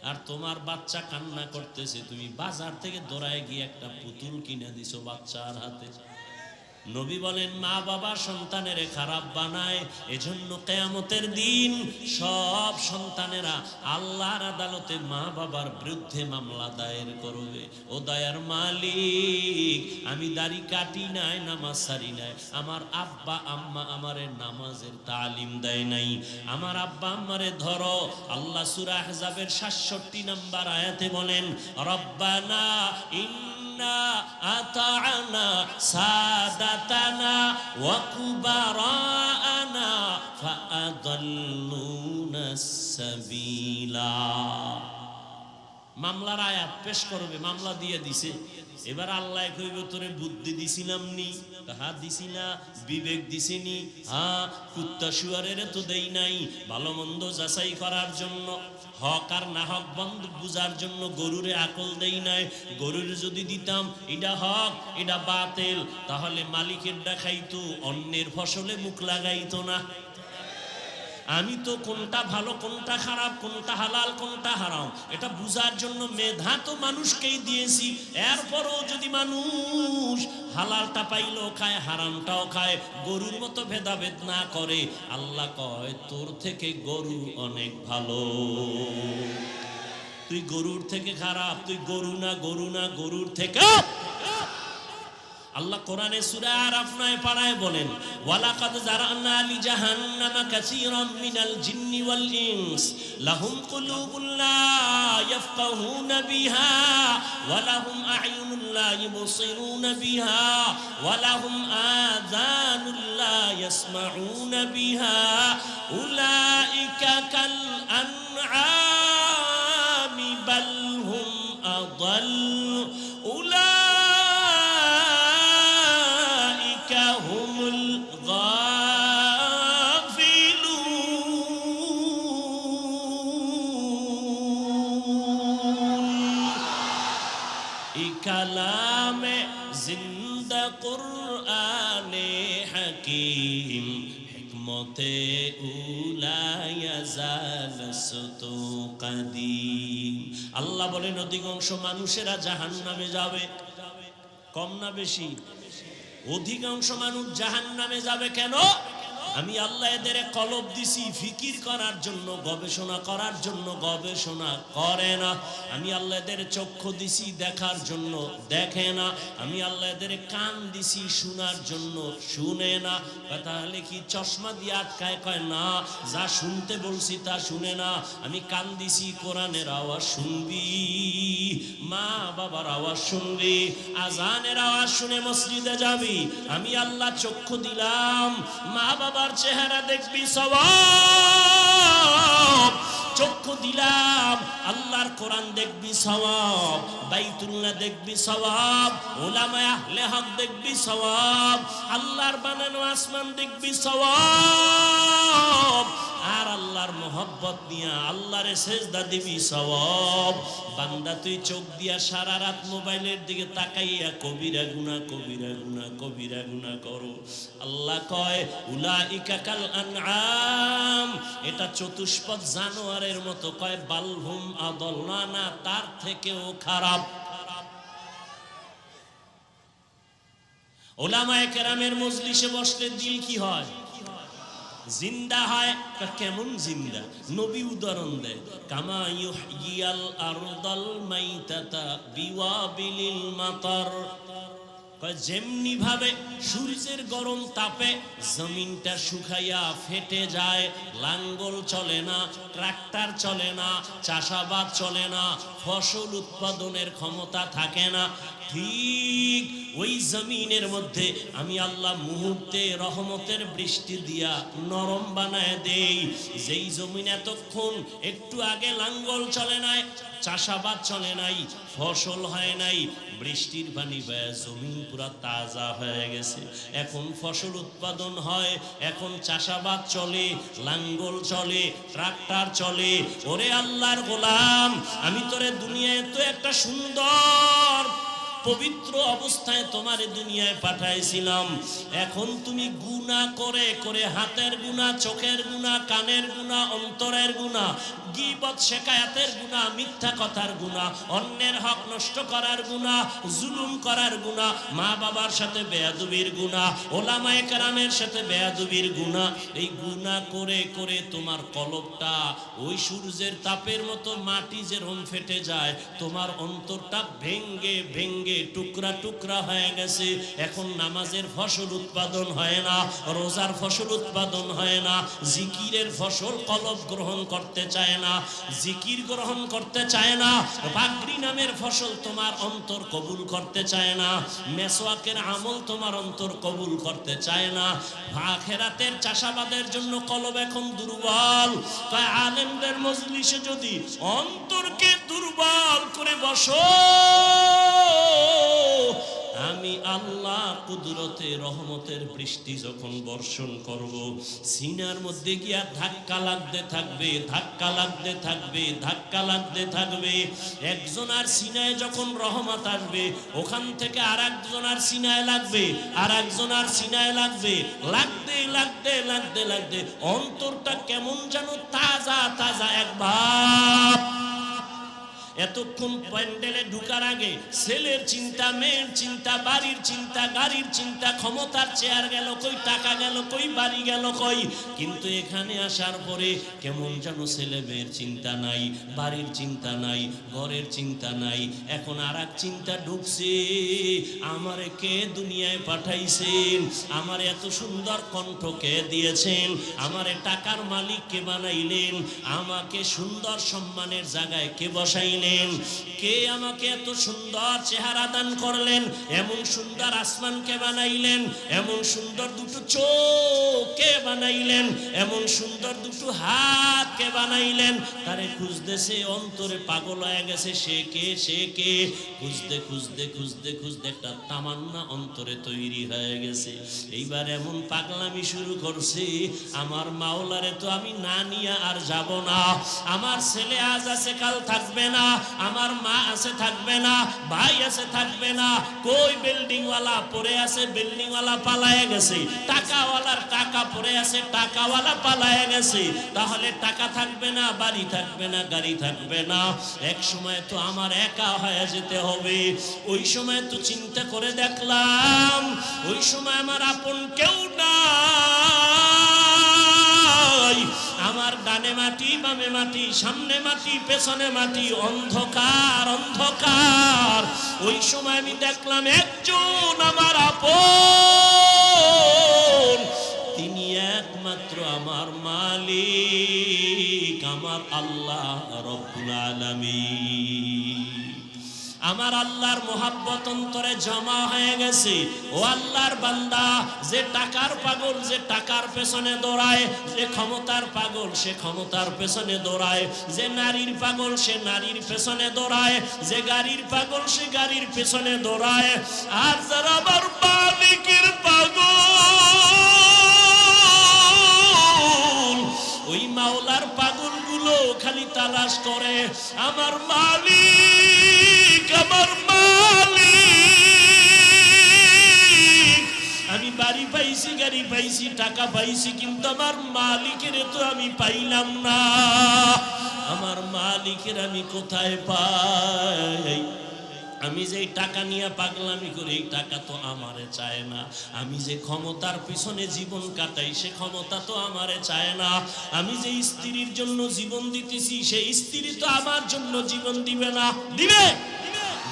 আর তোমার বাচ্চা কান্না করতেছে, তুমি বাজার থেকে দৌড়ায় গিয়ে একটা পুতুল কিনা দিছো বাচ্চার হাতে। নবী বলেন মা বাবা সন্তানের খারাপ বানায়। এজন্য কিয়ামতের দিন সব সন্তানেরা আল্লাহর আদালতে মা বাবার বিরুদ্ধে মামলা দায়ের করবে। ও দয়ার মালিক, আমি দাড়ি কাটি নাই, নামাজ সারি নাই, আমার আব্বা আম্মা আমারে নামাজের তালিম দেয় নাই, আমার আব্বা আম্মারে ধরো। আল্লাহ সূরা আহজাবের ৬৭ নম্বর আয়াতে বলেন রব্বানা আতা'না সাদাতানা ওয়া কুবারানা ফাআদাল্লুনাস সাবিলা। মামলার আয়াত পেশ করবে, মামলা দিয়ে দিছে। এবার আল্লাহ কইবে তোরে বুদ্ধি দিছিলাম নি? হ্যাঁ দিছি না। বিবেক দিছিনি? হ্যাঁ। কুত্তা শুয়ারের তো দেই নাই ভালো মন্দ যাচাই করার জন্য, হক আর না হক বন্ধ বুঝার জন্য গরুরে আকল দেই নাই। গরুরে যদি দিতাম এটা হক এটা বাতিল, তাহলে মালিকের দেখাইতো, অন্যের ফসলে মুখ লাগাইতো না। আমি তো কোনটা ভালো কোনটা খারাপ, কোনটা হালাল কোনটা হারাম এটা বুঝার জন্য মেধা তো মানুষকেই দিয়েছি। এরপরও যদি মানুষ হালালটা পাইলেও খায়, হারামটাও খায়, গরুর মতো ভেদাভেদ না করে, আল্লাহ কয় তোর থেকে গরু অনেক ভালো। তুই গরুর থেকে খারাপ, তুই গরু না, গরু না, গরুর থেকে। আল্লাহ কোরআনে সূরা আরাফ 9 পারায় বলেন ওয়ালাকাদ জারানা লি জাহান্নামা কাসীরাম মিনাল জিন্নি ওয়াল ইনস লাহুম কুলুবুন লা ইয়াফকাহুনা বিহা ওয়া লাহুম আ'য়ুনুন লা ইবসিরুনা বিহা ওয়া লাহুম আযানুন লা ইয়াসমাউনা বিহা উলাইকা কাল আনআমি বাল হুম আযাল কালামে জিন্দা কুরআনে হাকিম হিকমতে উলা ইয়াজালসতু কাদিম। আল্লাহ বলেন অধিকাংশ মানুষেরা জাহান্নামে যাবে। কম না বেশি? অধিকাংশ মানুষ জাহান্নামে যাবে। কেন? আমি আল্লাহ এদের কলব দিছি ফিকির করার জন্য, গবেষণা করার জন্য, গবেষণা করে না। আমি আল্লাহ এদের চক্ষু দিছি দেখার জন্য, দেখে না। আমি আল্লাহ এদের কান দিছি শোনার জন্য, শুনে না। তাহলে কি চশমা দিয়ে আটকায়? কয় না, যা শুনতে বলছি তা শুনে না। আমি কান দিছি কোরআনের আওয়াজ শুনবি, মা বাবার আওয়াজ শুনবি, আজানের আওয়াজ শুনে মসজিদে যাবি। আমি আল্লাহ চক্ষু দিলাম, মা বাবার চেহারা দেখবি সওয়াব। চক্ষু দিলাম, আল্লাহর কোরআন দেখবি সওয়াব, বাইতুল্লাহ দেখবি সওয়াব, উলামায়ে আহলে হক দেখবি সওয়াব, আল্লাহর বানানো আসমান দেখবি সওয়াব। আর আল্লাহর মোহব্বত নিয়ে আল্লাহরে সেজদা দিবি সওয়াব। বান্দা তুই চোখ দিয়া সারা রাত মোবাইলের দিকে তাকাইয়া কবিরা গুনাহ, কবিরা গুনাহ, কবিরা গুনাহ করো। আল্লাহ কয় উলাইকা কাল আনআম, এটা চতুষ্পদ জানোয়ারের মতো। কয় বালহুম আদল, না তার থেকেও খারাপ। উলামায়ে কেরামের মজলিসে বসলে দিল কি হয়? জিন্দা হয়। কেমন জিন্দা? নবী উদাহরণ দেয়, কামা ইউহইয়াল আরদাল মাইতাতা বিওয়াবিলিল মাতার। যেমনি ভাবে সূর্যের গরম তাপে জমিনটা শুকাইয়া ফেটে যায়, লাঙ্গল চলে না, ট্রাক্টর চলে না, চাষাবাদ চলে না, ফসল উৎপাদনের ক্ষমতা থাকে না, ঠিক ওই জমিনের মধ্যে আমি আল্লাহ মুহূর্তে রহমতের বৃষ্টি দিয়া নরম বানায় দেই। যেই জমিন এতক্ষণ একটু আগে লাঙ্গল চলে নাই, চাষাবাদ চলে নাই, ফসল হয় নাই, বৃষ্টির পানি বয়ে জমিন পুরা তাজা হয়ে গেছে। এখন ফসল উৎপাদন হয়, এখন চাষাবাদ চলে, লাঙ্গল চলে, ট্রাক্টর চলে। ওরে আল্লাহর গোলাম, আমি তোরে দুনিয়ায় তো একটা সুন্দর পবিত্র অবস্থায় তোমার দুনিয়ায় পাঠাইছিলাম। এখন তুমি গুনাহ করে করে, হাতের গুনাহ, চোখের গুনাহ, কানের গুনাহ, অন্তরের গুনাহ, গীবত শিকায়াতের গুনাহ, মিথ্যা কথার গুনাহ, অন্যের হক নষ্ট করার গুনাহ, জুলুম করার গুনাহ, মা বাবার সাথে বেয়াদবির গুনাহ, ওলামায়ে কেরামের সাথে বেয়াদবির গুনাহ। এই গুনাহ করে করে তোমার কলবটা ওই সূর্যের তাপের মতো মাটি যেরকম ফেটে যায়, তোমার অন্তরটা ভেঙ্গে ভেঙ্গে টুকরা টুকরা হয়ে গেছে। এখন নামাজের ফসল উৎপাদন হয় না, রোজার ফসল উৎপাদন হয় না, জিকিরের ফসল কলব গ্রহণ করতে চায় না, জিকির গ্রহণ করতে চায় না, পাগড়ি নামের ফসল তোমার অন্তর কবুল করতে চায় না, মেসওয়াকের আমল তোমার অন্তর কবুল করতে চায় না। আখিরাতের চাষাবাদের জন্য কলব এখন দুর্বল। তাই আলেমদের মজলিসে যদি অন্তরকে দুর্বল করে বসো, আমি আল্লাহ কুদরতে রহমতের বৃষ্টি যখন বর্ষণ করব, সিনার মধ্যে গিয়া ধাক্কা লাগতে থাকবে, ধাক্কা লাগতে থাকবে, ধাক্কা লাগতে থাকবে। একজনের সিনায় যখন রহমত আসবে, ওখান থেকে আর একজনের সিনায় লাগবে, আর একজনের সিনায় লাগবে, লাগতে লাগতে লাগতে লাগতে অন্তরটা কেমন যেন তাজা তাজা এক ভাব। এতক্ষণ প্যান্ডেলে ঢুকার আগে ছেলের চিন্তা, মেয়ের চিন্তা, বাড়ির চিন্তা, গাড়ির চিন্তা, ক্ষমতার চেয়ার গেল কই, টাকা গেল কই, বাড়ি গেল কই। কিন্তু এখানে আসার পরে কেমন যেন ছেলে মেয়ের চিন্তা নাই, বাড়ির চিন্তা নাই, ঘরের চিন্তা নাই। এখন আর এক চিন্তা ঢুকছে, আমারে কে দুনিয়ায় পাঠাইছেন, আমার এত সুন্দর কণ্ঠ কে দিয়েছেন, আমারে টাকার মালিক কে বানাইলেন, আমাকে সুন্দর সম্মানের জায়গায় কে বসাইলেন, কে আমাকে এত সুন্দর চেহারা দান করলেন, এমন সুন্দর আসমান কে বানাইলেন, এমন সুন্দর দুটো চোখ কে বানাইলেন, এমন সুন্দর দুটো হাত কে বানাইলেন। তারে খুঁজতেছে, অন্তরে পাগল হয়ে গেছে, সে কে, সে কে, খুঁজতে খুঁজতে খুঁজতে খুঁজতে একটা তামান্না অন্তরে তৈরি হয়ে গেছে। এইবার এমন পাগলামি শুরু করছে, আমার মাওলারে তো আমি না নিয়ে আর যাব না, আমার ছেলে আজ আছে কাল থাকবে না, আমার মা আছে থাকবে না, ভাই আছে থাকবে না, কই বিল্ডিং ওয়ালা পড়ে আছে, বিল্ডিং ওয়ালা পালায়ে গেছে, টাকাওয়ালার টাকা পড়ে আছে, টাকাওয়ালা পালায়ে গেছে। তাহলে টাকা থাকবে না, বাড়ি থাকবে না, গাড়ি থাকবে না, এক সময় তো আমার একা হয়ে যেতে হবে। ওই সময় তো চিন্তা করে দেখলাম, ওই সময় আমার আপন কেউ না, আমার ডানে মাটি বামে মাটি সামনে মাটি পেছনে মাটি অন্ধকার অন্ধকার। ওই সময় আমি দেখলাম একজন আমার আপন, তিনি একমাত্র আমার মালিক, আমার আল্লাহ রব্বুল আলামিন। আমার আল্লাহর মোহাব্বত অন্তরে জমা হয়ে গেছে। ও আল্লাহর বান্দা, যে টাকার পাগল যে টাকার পেছনে দৌড়ায়, যে ক্ষমতার পাগল সে ক্ষমতার পেছনে দৌড়ায়, যে নারীর পাগল সে নারীর পেছনে দৌড়ায়, যে গাড়ির পাগল সে গাড়ির পেছনে দৌড়ায়, আর যারা আমার মালিকের পাগল, ওই মাওলার পাগলগুলো খালি তালাশ করে আমার মালিক, আমার মালিক। আমি বাড়ি পাইছি, গাড়ি পাইছি, টাকা পাইছি, কিন্তু আমার মালিকের তো আমি পাইলাম না। আমার মালিকের আমি কোথায় পাই? আমি যে টাকা নিয়ে পাগলামি করি, এই টাকা তো আমারে চায় না। আমি যে ক্ষমতার পিছনে জীবন কাটাই, সে ক্ষমতা তো আমারে চায় না। আমি যে স্ত্রীর জন্য জীবন দিতেছি, সেই স্ত্রী তো আমার জন্য জীবন দিবে না, দিবে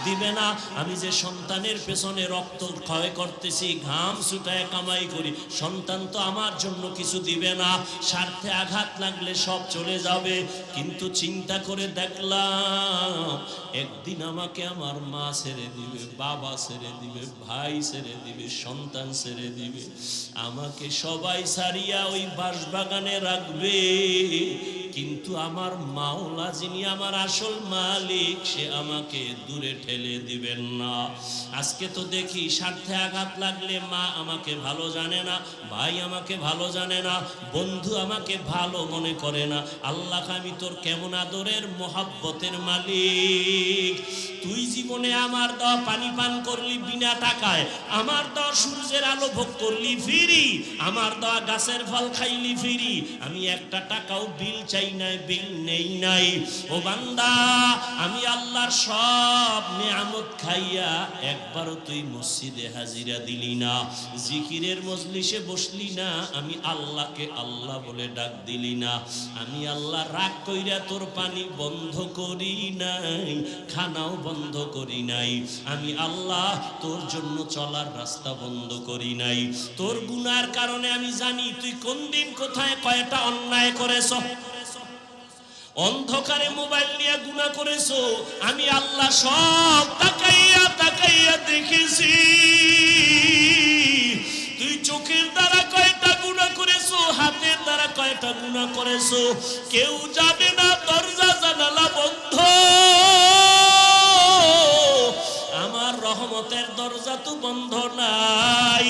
দিবে না। আমি যে সন্তানের পেছনে রক্ত ক্ষয় করতেছি, ঘাম ছুটায় কামাই করি, সন্তান তো আমার জন্য কিছু দিবে না। স্বার্থে আঘাত লাগলে সব চলে যাবে, কিন্তু চিন্তা করে দেখলাম একদিন আমাকে আমার মা ছেড়ে দিবে, বাবা ছেড়ে দিবে, ভাই ছেড়ে দিবে, সন্তান ছেড়ে দিবে। আমাকে সবাই ছাড়িয়া ওই বাঁশবাগানে রাখবে, কিন্তু আমার মাওলা যিনি আমার আসল মালিক, সে আমাকে দূরে ঠেলে দিবেন না। আজকে তো দেখি স্বার্থে আঘাত লাগলে মা আমাকে ভালো জানে না, ভাই আমাকে ভালো জানে না, বন্ধু আমাকে ভালো মনে করে না। আল্লাহ, আমি তোর কেমন আদরের মোহাব্বতের মালিক। তুই জীবনে আমার দেওয়া পানি পান করলি বিনা টাকায়, আমার দেওয়া সূর্যের আলো ভোগ করলি ফ্রি, আমার দেওয়া গাছের ফল খাইলি ফ্রি। আমি একটা টাকাও বিল চাই নাই, বিল নেই নাই। ও বান্দা, আমি আল্লাহর সব নিয়ামত খাইয়া একবারও তুই মসজিদে হাজিরা দিলি না, জিকিরের মজলিসে বসলি না, আমি আল্লাহকে আল্লাহ বলে ডাক দিলি না। আমি আল্লাহ রাগ কইরা তোর পানি বন্ধ করি নাই, খানাও বন্ধ করি নাই। আমি আল্লাহ তোর জন্য চলার রাস্তা বন্ধ করি নাই। তোর গুনার কারণে আমি জানি তুই কোন দিন কোথায় কয়টা অন্যায় করেছ। অন্ধকারে মোবাইল নিয়ে গুনাহ করেছো, আমি আল্লাহ সব তাকাইয়া তাকাইয়া দেখেছি। তুই চোখের দ্বারা কয়টা গুনাহ করেছো, হাতের দ্বারা কয়টা গুনাহ করেছো, কেউ জানে না। দরজা জানালা বন্ধ, আমার রহমতের দরজা তো বন্ধ নাই।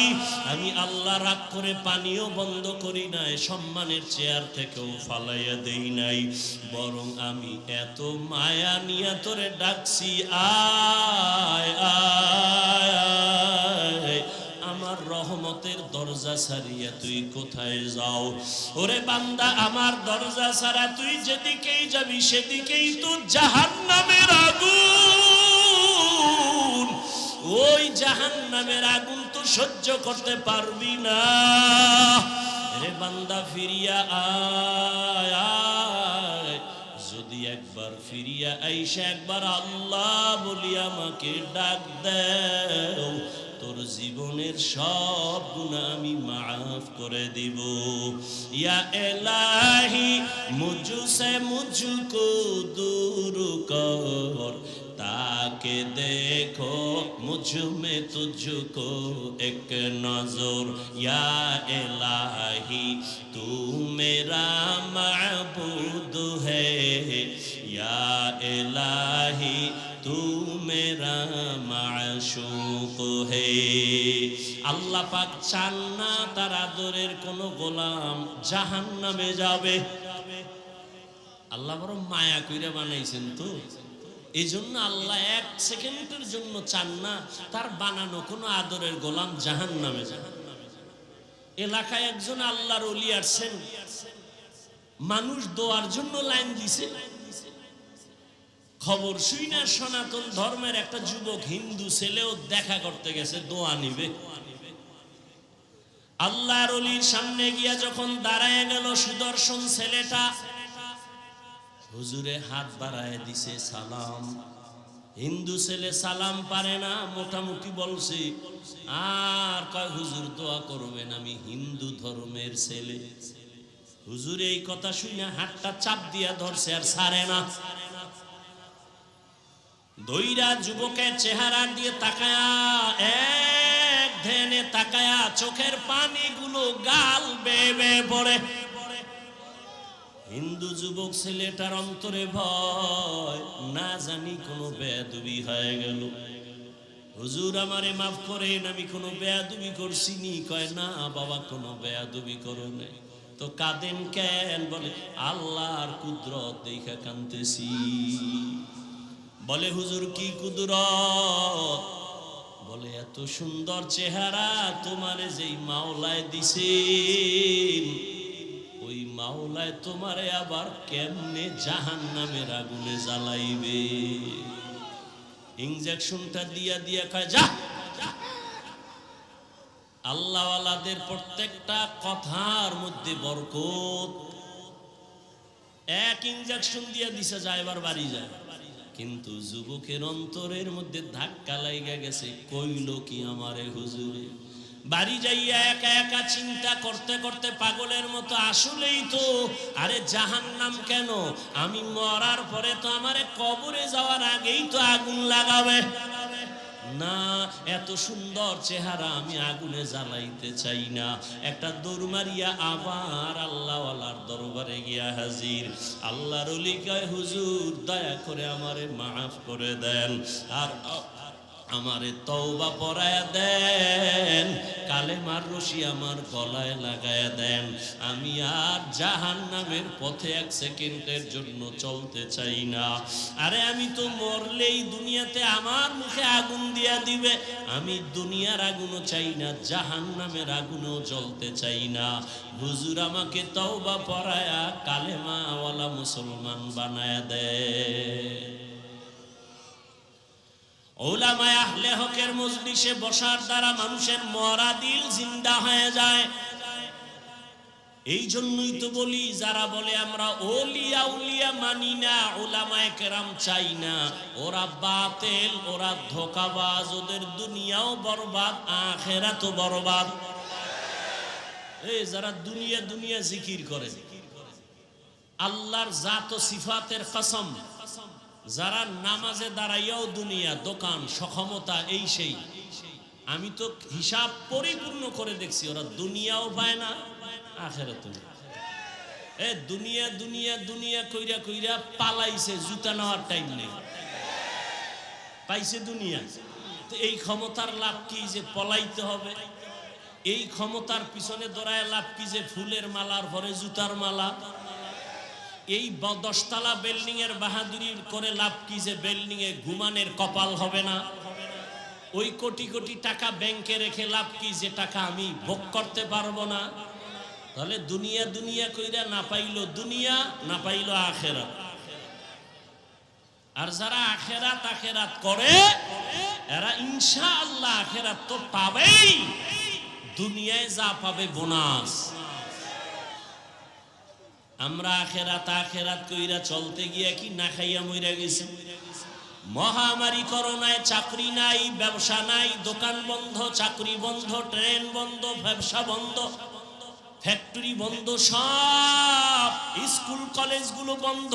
আমি আল্লাহ রাগ করে পানিও বন্ধ করি নাই, সম্মানের চেয়ার থেকেও ফালাইয়া দেই নাই, বরং আমি এত মায়া নিয়ে তোরে ডাকছি, আয় আয় আয়। আমার রহমতের দরজা ছাড়িয়া তুই কোথায় যাও? ওরে বান্দা, আমার দরজা ছাড়া তুই যেদিকেই যাবি সেদিকেই তো জাহান্নামের আগুন। ওই জাহান্নামের আগুন তো সহ্য করতে পারবি না। রে বান্দা, ফিরিয়া আয় আয়। যদি একবার ফিরিয়া আইসা একবার আল্লাহ বলি আমাকে ডাক দাও, তোর জীবনের সব গুনাহ আমি মাফ করে দিব। ইয়া ইলাহি মুঝসে মুঝকো দূর কর, তাকে দেখো মুঝ মে তুঝকো এক নজর। ইয়া ইলাহি তু মেরা মাবুদ হ্যায়, ইয়া ইলাহি তু মেরা মাশুক হে। আল্লাহ পাক চান না তার আদরের কোন গোলাম জাহান্নামে যাবে। আল্লাহ বড় মায়া কইরা বানাইছেন তো, এই জন্য আল্লাহ এক সেকেন্ডের জন্য চান না তার বানানো কোনো আদরের গোলাম জাহান্নামে যাবে। এলাকায় একজন আল্লাহর ওলি আসছেন, মানুষ দোয়ার জন্য লাইন দিছে। খবর শুই না সনাতন ধর্মের একটা যুবক হিন্দু ছেলেও দেখা করতে গেছে, দোয়া নিবে। আল্লাহর ওলির সামনে গিয়া যখন দাঁড়ায় গেল সুদর্শন ছেলেটা, হুজুরে হাত বাড়ায় দিছে সালাম। হিন্দু ছেলে সালাম পারে না, মোটামুটি বলছে, আর কয় হুজুর দোয়া করবেন, আমি হিন্দু ধর্মের ছেলে। হুজুর এই কথা শুনে হাতটা চাপ দিয়া ধরছে, আর ছাড়ে না। দইরা যুবকের চেহারা দিয়ে তাকায়া, এক ধ্যানে তাকায়া, চোখের পানিগুলো গাল বেয়ে বেয়ে পড়ে। হিন্দু যুবক ছেলেটার অন্তরে ভয়, না জানি কোনো বেয়াদবি হয়ে গেল। হুজুর আমারে মাফ করেন, আমি কোনো বেয়াদবি করছি নি? কয় না বাবা, কোনো বেয়াদবি করো নাই। তো কাঁদেন কেন? বলে আল্লাহর কুদরত দেখা কাঁদতেছি। বলে হুজুর কি কুদরত? বলে এত সুন্দর চেহারা তোমারে যেই মাওলায় দিছেন, ওই মাওলায় তোমারে আবার কেমনে জাহান্নামের আগুনে জ্বালাইবে। ইনজেকশনটা দিয়া দিয়া কয় যা। আল্লাহওয়ালাদের প্রত্যেকটা কথার মধ্যে বরকত। এক ইনজেকশন দিয়া দিছে, যায় এবার বাড়ি যায়। কিন্তু যুবকের অন্তরের মধ্যে ধাক্কা লাইগা গেছে, কইল কি আমারে হুজুরে? বাড়ি যাইয়া একা একা চিন্তা করতে করতে পাগলের মতো, আসলেই তো, আরে জাহান্নাম কেন? আমি মরার পরে তো আমারে কবরে যাওয়ার আগেই তো আগুন লাগাবে না। এত সুন্দর চেহারা আমি আগুনে জ্বালাইতে চাই না। একটা দৌড় মারিয়া আবার আল্লাহওয়ালার দরবারে গিয়া হাজির। আল্লাহর ওলি কয় হুজুর দয়া করে আমারে মাফ করে দেন, আর আমারে তওবা পড়ায়া দেন, কালেমার রশি আমার গলায় লাগায়া দেন। আমি আর জাহান্নামের পথে এক সেকেন্ডের জন্য চলতে চাই না। আরে আমি তো মরলেই দুনিয়াতে আমার মুখে আগুন দিয়া দিবে। আমি দুনিয়ার আগুনও চাই না, জাহান্নামের আগুনও জ্বলতে চাই না। হুজুর আমাকে তওবা পড়ায়া কালেমাওয়ালা মুসলমান বানায়া দেয়। উলামায়ে আহলে হকের মজলিসে বসার দ্বারা মানুষের মরা দিল জিন্দা হয়ে যায়। এই জন্যই তো বলি, যারা বলে আমরা ওলিয়া উলিয়া মানি না, উলামায়ে কেরাম চাই না, ওরা বাতিল, ওরা ধোঁকাবাজ, ওদের দুনিয়াও বরবাদ, আখিরাতও বরবাদ। এই যারা দুনিয়া দুনিয়া জিকির করে, আল্লাহর জাত ও সিফাতের কসম, যারা নামাজে দাঁড়াইয়াও দুনিয়া, দোকান, সক্ষমতা, এই সেই, আমি তো হিসাব পরিপূর্ণ করে দেখছি, ওরা দুনিয়াও পায় না, আখিরাতও না। এ দুনিয়া দুনিয়া দুনিয়া কইরা কইরা পালাইছে, জুতা নেওয়ার টাইম নেই, পাইছে দুনিয়া। তো এই ক্ষমতার লাভ কি যে পলাইতে হবে? এই ক্ষমতার পিছনে দৌড়ায় লাভ কি যে ফুলের মালার পরে জুতার মালা? এই 10তলা বিল্ডিং এর বাহাদুরি করে লাভ কি যে বিল্ডিং এ ঘুমানের কপাল হবে না? ওই কোটি কোটি টাকা ব্যাংকে রেখে লাভ কি যে টাকা আমি ভোগ করতে পারবো না? তাহলে দুনিয়া দুনিয়া কইরা না পাইলো দুনিয়া, না পাইলো আখিরাত। আর যারা আখিরাত আখিরাত করে, এরা ইনশাআল্লাহ আখিরাত তো পাবেই, দুনিয়ায় যা পাবে বোনাস। আমরা আখিরাত আখিরাত কইরা চলতে গিয়া কি না খাইয়া মইরা গেছি। মহামারী করোনায় চাকরি নাই, ব্যবসা নাই, দোকান বন্ধ, চাকরি বন্ধ, ট্রেন বন্ধ, ব্যবসা বন্ধ, ফ্যাক্টরি বন্ধ, সব স্কুল কলেজগুলো বন্ধ।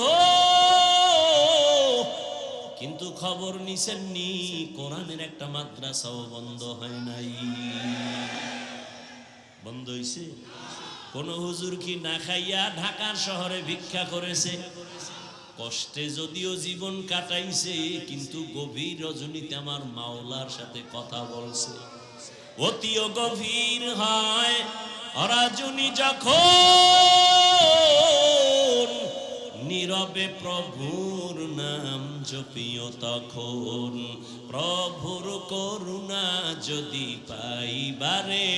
কিন্তু খবর নিছেন নি, কোরআনের একটা মাদ্রাসাও বন্ধ হয় নাই। বন্ধ হইছে? কোন হুজুর কি না খাইয়া ঢাকার শহরে ভিক্ষা করেছে? কষ্টে যদিও জীবন কাটাইছে, কিন্তু গভীর রজনীতে আমার মাওলার সাথে কথা বলছে। অতিও গভীর হয় রজনী যখন, নীরবে প্রভুর নাম জপিও তখন। প্রভুর করুণা যদি পাইবারে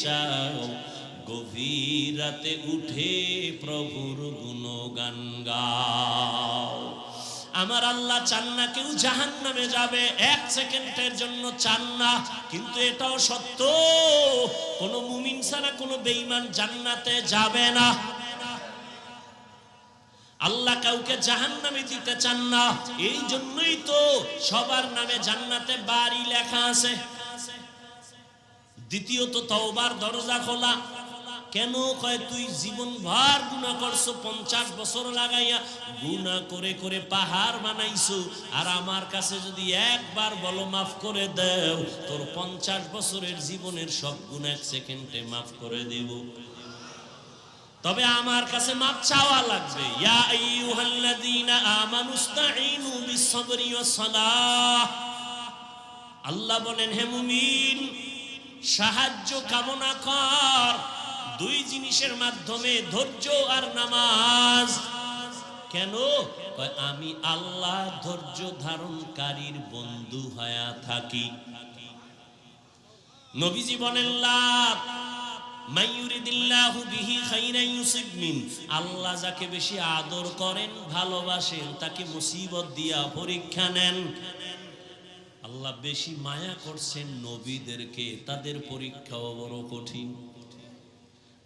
চাও, গভীর রাতে উঠে প্রভুর গুণগান গাও। আমার আল্লাহ চান না কেউ জাহান্নামে যাবে, এক সেকেন্ডের জন্য চান না। কিন্তু এটাও সত্য, কোন মুমিন ছাড়া কোন বেঈমান জান্নাতে যাবে না। আল্লাহ কাউকে জাহান্নামে দিতে চান না, এই জন্যই তো সবার নামে জান্নাতে বাড়ি লেখা আছে। দ্বিতীয়ত তওবার দরজা খোলা। কেন কয় তুই জীবন ভর গুনাহ করছো, 50 বছর লাগাইয়া গুনাহ করে করে পাহাড় বানাইছো, আর আমার কাছে যদি একবার বলো মাফ করে দাও, তোর 50 বছরের জীবনের সব গুনাহ 1 সেকেন্ডে মাফ করে দেব। তবে আমার কাছে মাপ চাওয়া লাগবে। ইয়া আইয়ুহাল্লাযীনা আমানুস্তাঈনু বিস-সাবরি ওয়াস-সালাহ। আল্লাহ বলেন, হে মুমিন, সাহায্য কামনা কর দুই জিনিসের মাধ্যমে, ধৈর্য আর নামাজ। কেন? আমি আল্লাহ ধৈর্য ধারণকারীর বন্ধু হয়ে থাকি। নবীজি বলেন, লা মাইয়ুরিদিল্লাহু বিহি খাইরান ইউসিব মিন। আল্লাহ যাকে বেশি আদর করেন, ভালোবাসেন, তাকে মুসিবত দিয়া পরীক্ষা নেন। আল্লাহ বেশি মায়া করছেন নবীদেরকে, তাদের পরীক্ষাও বড় কঠিন।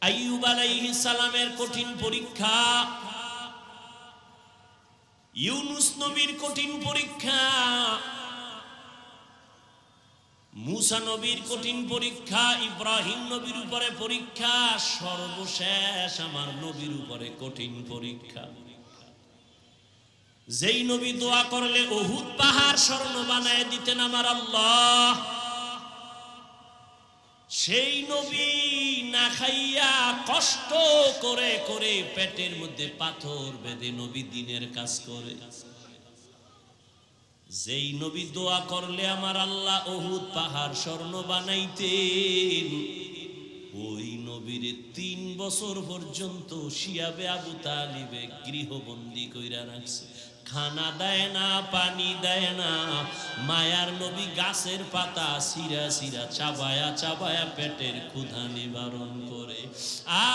আইয়ুব আলাইহিস সালামের কঠিন পরীক্ষা, ইউনুস নবীর কঠিন পরীক্ষা, মুসা নবীর কঠিন পরীক্ষা, ইব্রাহিম নবীর উপরে পরীক্ষা, সর্বশেষ আমার নবীর উপরে কঠিন পরীক্ষা। যেই নবী দোয়া করলে উহুদ পাহাড় স্বর্ণ বানায় দিতেন আমার আল্লাহ, সেই নবী না খাইয়া কষ্ট করে করে পেটের মধ্যে পাথর বেঁধে নবী দিনের কাজ করে। যেই নবী দোয়া করলে আমার আল্লাহ উহুদ পাহাড় স্বর্ণ বানাইতেন, ওই নবীর 3 বছর পর্যন্ত শিয়াবে আবু তালিবে গৃহবন্দী কইরা রাখছে। খানা দেয় না, পানি দেয় না। মায়ার নবী গাছের পাতা সিরা সিরা চাবায়া চাবায়া পেটের ক্ষুধা নিবারণ করে।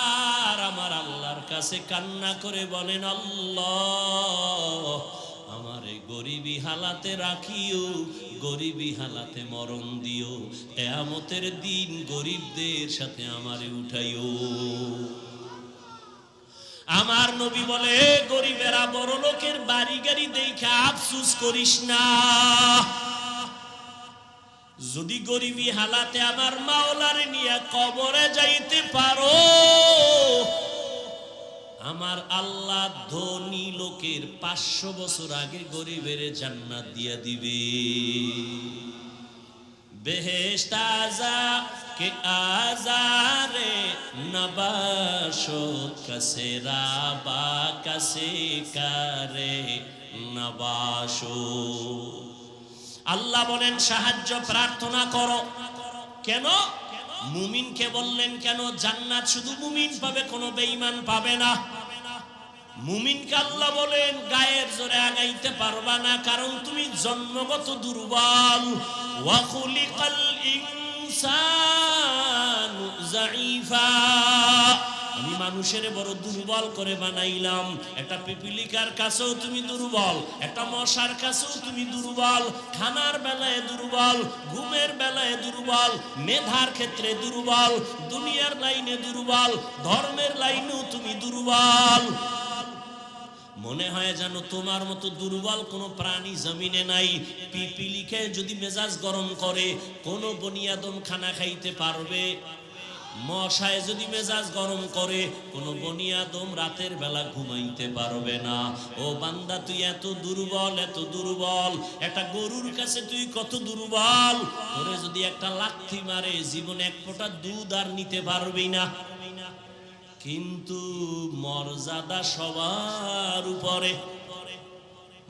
আর আমার আল্লাহর কাছে কান্না করে বলেন, আল্লাহ আমারে গরিবী হালাতে রাখিও, গরিবী হালাতে মরণ দিও, কিয়ামতের দিন গরিবদের সাথে আমারে উঠাইও। আমার নবী বলে, গরিবেরা বড় লোকের বাড়ি গাড়ি দেখে আফসোস করিস না। যদি গরিবী হালাতে আমার মাওলারে নিয়ে কবরে যাইতে পারো, আমার আল্লাহ ধনী লোকের 500 বছর আগে গরিবের জান্নাত দিয়া দিবে। বেহেশত আযা কে আজারে নবাশত কাসে রাবা কাসে কারে নবাশো। আল্লাহ বলেন, সাহায্য প্রার্থনা করো। কেন? মুমিনকে বললেন কেন? জান্নাত শুধু মুমিন পাবে, কোনো বেঈমান পাবে না। মুমিনকে আল্লাহ বলেন, গায়ের জোরে আগাইতে পারবা না, কারণ তুমি জন্মগত দুর্বল। ওয়া খুলিকাল ইনসানু যায়ীফা। আমি মানুষের বড় দুর্বল করে বানাইলাম। একটা পিপিলিকার কাছেও তুমি দুর্বল, একটা মশার কাছেও তুমি দুর্বল। খানার বেলায় দুর্বল, ঘুমের বেলায় দুর্বল, মেধার ক্ষেত্রে দুর্বল, দুনিয়ার লাইনে দুর্বল, ধর্মের লাইনেও তুমি দুর্বল। মনে হয় যেন তোমার মতো দুর্বল কোনো প্রাণী জমিনে নাই। পিপিলিকে যদি মেজাজ গরম করে, কোনো বনিয়াদম খানা খাইতে পারবে? মশায় যদি মেজাজ গরম করে, কোনো বনিয়াদম রাতের বেলা ঘুমাইতে পারবে না। ও বান্দা, তুই এত দুর্বল, এত দুর্বল। একটা গরুর কাছে তুই কত দুর্বল। তোরে যদি একটা লাথি মারে, জীবনে 1 ফোঁটা দুধ আর নিতে পারবি না। কিন্তু মর্যাদা সবার উপরে।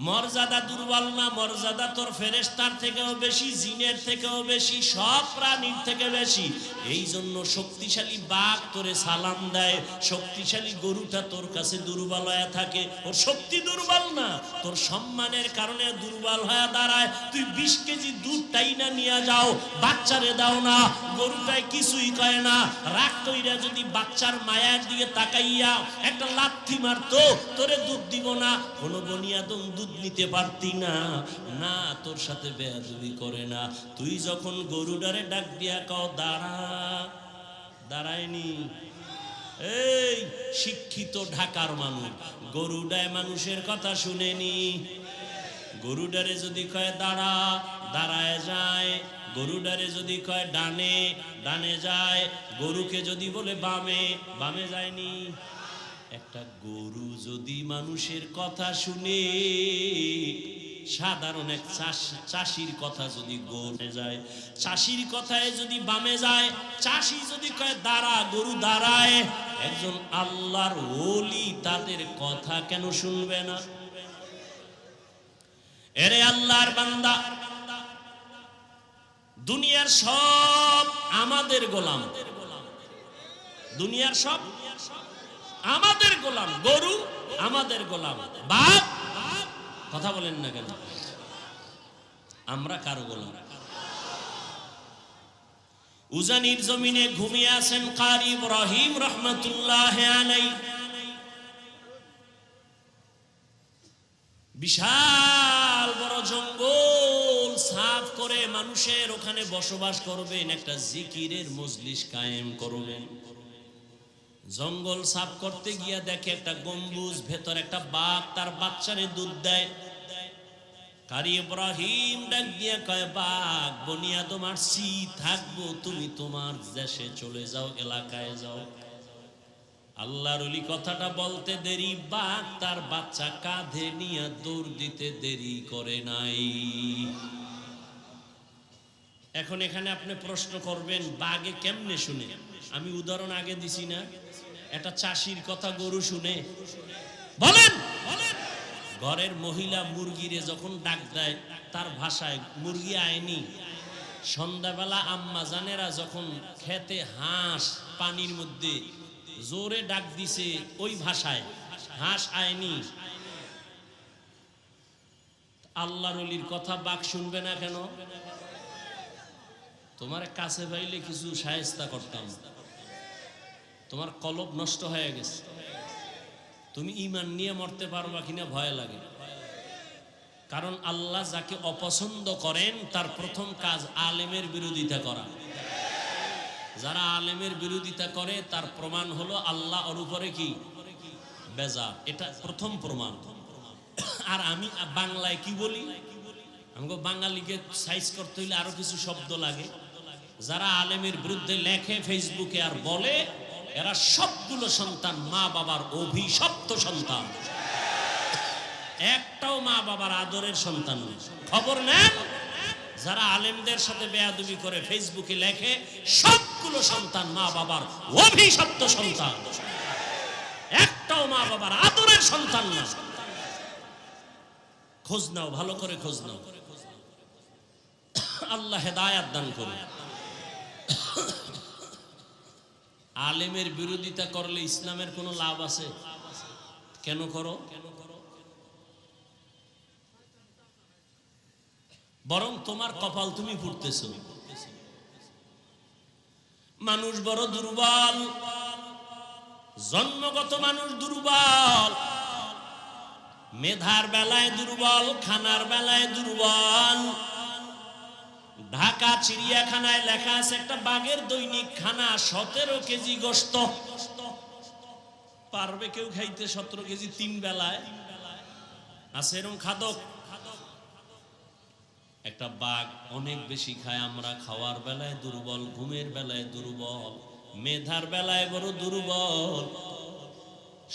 মর্যাদা দুর্বল না, মর্যাদা তোর ফেরেশতার থেকেও বেশি, জিনের থেকেও বেশি, সব প্রাণীর থেকে বেশি। এই জন্য শক্তিশালী বাঘ তোরে সালাম দেয়, শক্তিশালী গরুটা তোর কাছে দুর্বল হয়ে থাকে। ওর শক্তি দুর্বল না, তোর সম্মানের কারণে দুর্বল হয়ে দাঁড়ায়। তুই 20 কেজি দুধ টাইনা নিয়ে যাও, বাচ্চারে দাও না, গরুটায় কিছুই কয় না। রাগ কইরা যদি বাচ্চার মায়ের দিকে তাকাইয়া একটা লাথি মারতো, তোরে দুধ দিব না। কোনো বনিয়াদম দুধ দুধ নিতে পারতি না? না, তোর সাথে বেয়াদবি করে না। তুই যখন গরুটারে ডাক দিয়া কও দাঁড়া, দাঁড়ায়নি। এই শিক্ষিত ঢাকার মানুষ গরুডায় মানুষের কথা শুনেনি। গরুডারে যদি কয় দাঁড়া, দাঁড়ায় যায়। গরুডারে যদি কয় ডানে, ডানে যায়। গরুকে যদি বলে বামে, বামে যায়নি। একটা গরু যদি মানুষের কথা শুনে, সাধারণ এক চাষির কথা যদি গরুতে যায়, চাষির কথায় যদি বামে যায়, চাষি যদি কয় দাঁড়া, গরু দাঁড়ায়। একজন আল্লাহর ওলি তাদের কথা কেন শুনবে না? এরে আল্লাহর বান্দা, দুনিয়ার সব আমাদের গোলাম, দুনিয়ার সব আমাদের গোলাম। গরু আমাদের গোলাম, বাপ কথা বলেন না কেন? আমরা কারো গোলাম? উজানির জমিনে ঘুমিয়ে আছেন কারি ইব্রাহিম রহমাতুল্লাহ আলাইহি। বিশাল বড় জঙ্গল সাফ করে মানুষের ওখানে বসবাস করবেন, একটা জিকিরের মজলিস কায়েম করবেন। জঙ্গল সাফ করতে গিয়া দেখে একটা গম্বুজ, ভেতর একটা বাঘ তার বাচ্চারে দুধ দেয়। কারি ইব্রাহিম ডাক দিয়া কয় বাঘ, বনিয়া তোমার সি থাকবো, তুমি তোমার দেশে চলে যাও, এলাকায় যাও। আল্লাহর ওলি কথাটা বলতে দেরি, বাঘ তার বাচ্চা কাঁধে নিয়ে দৌড় দিতে দেরি করে নাই। এখন এখানে আপনি প্রশ্ন করবেন বাঘে কেমনে শুনে? আমি উদাহরণ আগে দিছি না, একটা চাষির কথা গরু শুনে? বলেন, ঘরের মহিলা মুরগিরে যখন ডাক দেয় তার ভাষায়, মুরগি আয়নি। সন্ধ্যাবেলা আম্মা জানেরা যখন খেতে হাঁস পানির মধ্যে জোরে ডাক দিছে ওই ভাষায়, হাঁস আয়নি। আল্লাহর ওলির কথা বাঘ শুনবে না কেন? তোমার কাছে পাইলে কিছু শায়েস্তা করতাম, তোমার কলব নষ্ট হয়ে গেছে, তুমি ঈমান নিয়ে মরতে পারবা কিনা ভয় লাগে। কারণ আল্লাহ যাকে অপছন্দ করেন তার প্রথম কাজ আলেমের বিরোধিতা করা। যারা আলেমের বিরোধিতা করে তার প্রমাণ হলো আল্লাহ ওর উপরে কি বেজা, এটা প্রথম প্রমাণ। আর আমি বাংলায় কি বলি, আমাকে বাঙালিকে সাইজ করতে হইলে আরো কিছু শব্দ লাগে। যারা আলেমের বিরুদ্ধে লেখে ফেসবুকে আর বলে, এরা সবগুলো সন্তান মা বাবার অভিশপ্ত সন্তান, একটাও মা বাবার আদরের সন্তান। খবর নেন, যারা আলেমদের সাথে বেয়াদবি করে ফেসবুকে লেখে, সবগুলো সন্তান মা বাবার অভিশপ্ত সন্তান, একটাও মা বাবার আদরের সন্তান না। খোঁজ নাও, ভালো করে খোঁজ নাও। আল্লাহ হেদায়াত দান করুন। আলেমের বিরোধিতা করলে ইসলামের কোনো লাভ আছে? কেন করো? বরং তোমার কপাল তুমি ফুটতেছো। মানুষ বড় দুর্বল, জন্মগত মানুষ দুর্বল, মেধার বেলায় দুর্বল, খানার বেলায় দুর্বল। ঢাকা চিড়িয়াখানায় লেখা আছে একটা বাঘের দৈনিক খানা 17 কেজি গোশত। পারবে কেউ খাইতে 17 কেজি 3 বেলায়? আছে এরকম খাদক? একটা বাঘ অনেক বেশি খায়। আমরা খাওয়ার বেলায় দুর্বল, ঘুমের বেলায় দুর্বল, মেধার বেলায় বড় দুর্বল,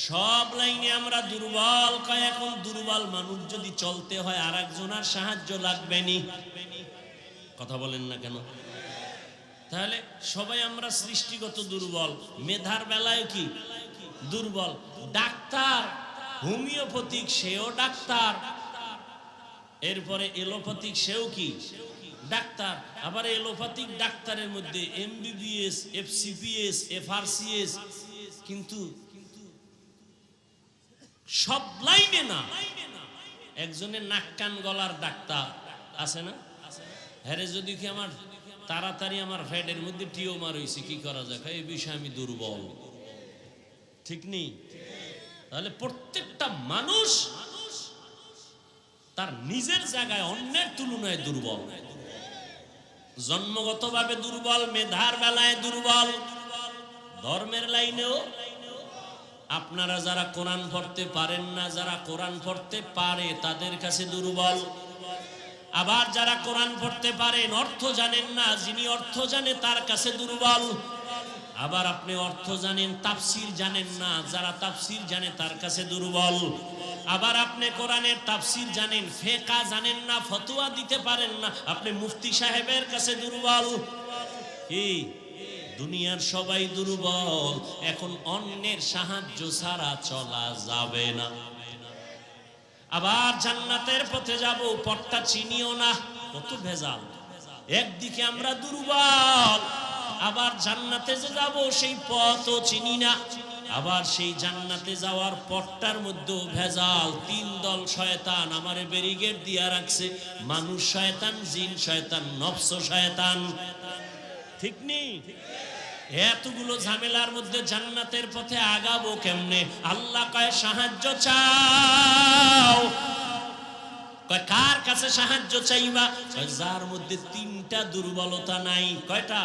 সব লাইনে আমরা দুর্বল। কয় এখন দুর্বল মানুষ যদি চলতে হয় আর একজনের সাহায্য লাগবে নি। কথা বলেন না কেন? তাহলে সবাই আমরা সৃষ্টিগত দুর্বল, মেধার বেলায় কি দুর্বল। ডাক্তার হোমিওপ্যাথিক সেও ডাক্তার, এরপরে এলোপ্যাথিক সেও কি ডাক্তার। আবার এলোপ্যাথিক ডাক্তারের মধ্যে এমবিবিএস, এফসিপিএস, এফআরসিএস, কিন্তু সব লাইনে না। একজনের নাক কান গলার ডাক্তার আছে না? হ্যাঁ, যদি কি আমার তাড়াতাড়ি আমার ফ্যাটের মধ্যে টিউমার হয়েছে, কি করা যায়? এই বিষয়ে আমি দুর্বল, ঠিক নেই? তাহলে প্রত্যেকটা মানুষ তার নিজের জায়গায় অন্যের তুলনায় দুর্বল, জন্মগতভাবে দুর্বল, মেধার বেলায় দুর্বল, ধর্মের লাইনেও। আপনারা যারা কোরআন পড়তে পারেন না, যারা কোরআন পড়তে পারে তাদের কাছে দুর্বল। আবার যারা কোরআন পড়তে পারেন, অর্থ জানেন না, যিনি অর্থ জানে তার কাছে দুর্বল। আবার আপনি অর্থ জানেন, তাফসীর জানেন না, যারা তাফসীর জানে তার কাছে দুর্বল। আবার আপনি কোরআনের তাফসীর জানেন, ফিকহ জানেন না, ফতোয়া দিতে পারেন না, আপনি মুফতি সাহেবের কাছে দুর্বল। কি দুনিয়ার সবাই দুর্বল, এখন অন্যের সাহায্য ছাড়া চলা যাবে না। আবার জান্নাতের পথে যাব, পথটা চিনিও না, কত ভেজাল। একদিকে আমরা দুর্বল, আবার জান্নাতে যে যাব সেই পথও চিনি না। আবার সেই জান্নাতে যাওয়ার পথটার মধ্যে ভেজাল। তিন দল শয়তান আমারে ব্যারিকেড দিয়া রাখছে, মানুষ শয়তান, জিন শয়তান, নফস শয়তান। ঠিক নেই? এতগুলো ঝামেলার মধ্যে জান্নাতের পথে আগাবো কেমনে? আল্লাহ কয় সাহায্য চাও। কয় কার কাছে সাহায্য চাইবা? যার মধ্যে তিনটা দুর্বলতা নাই। কয়টা?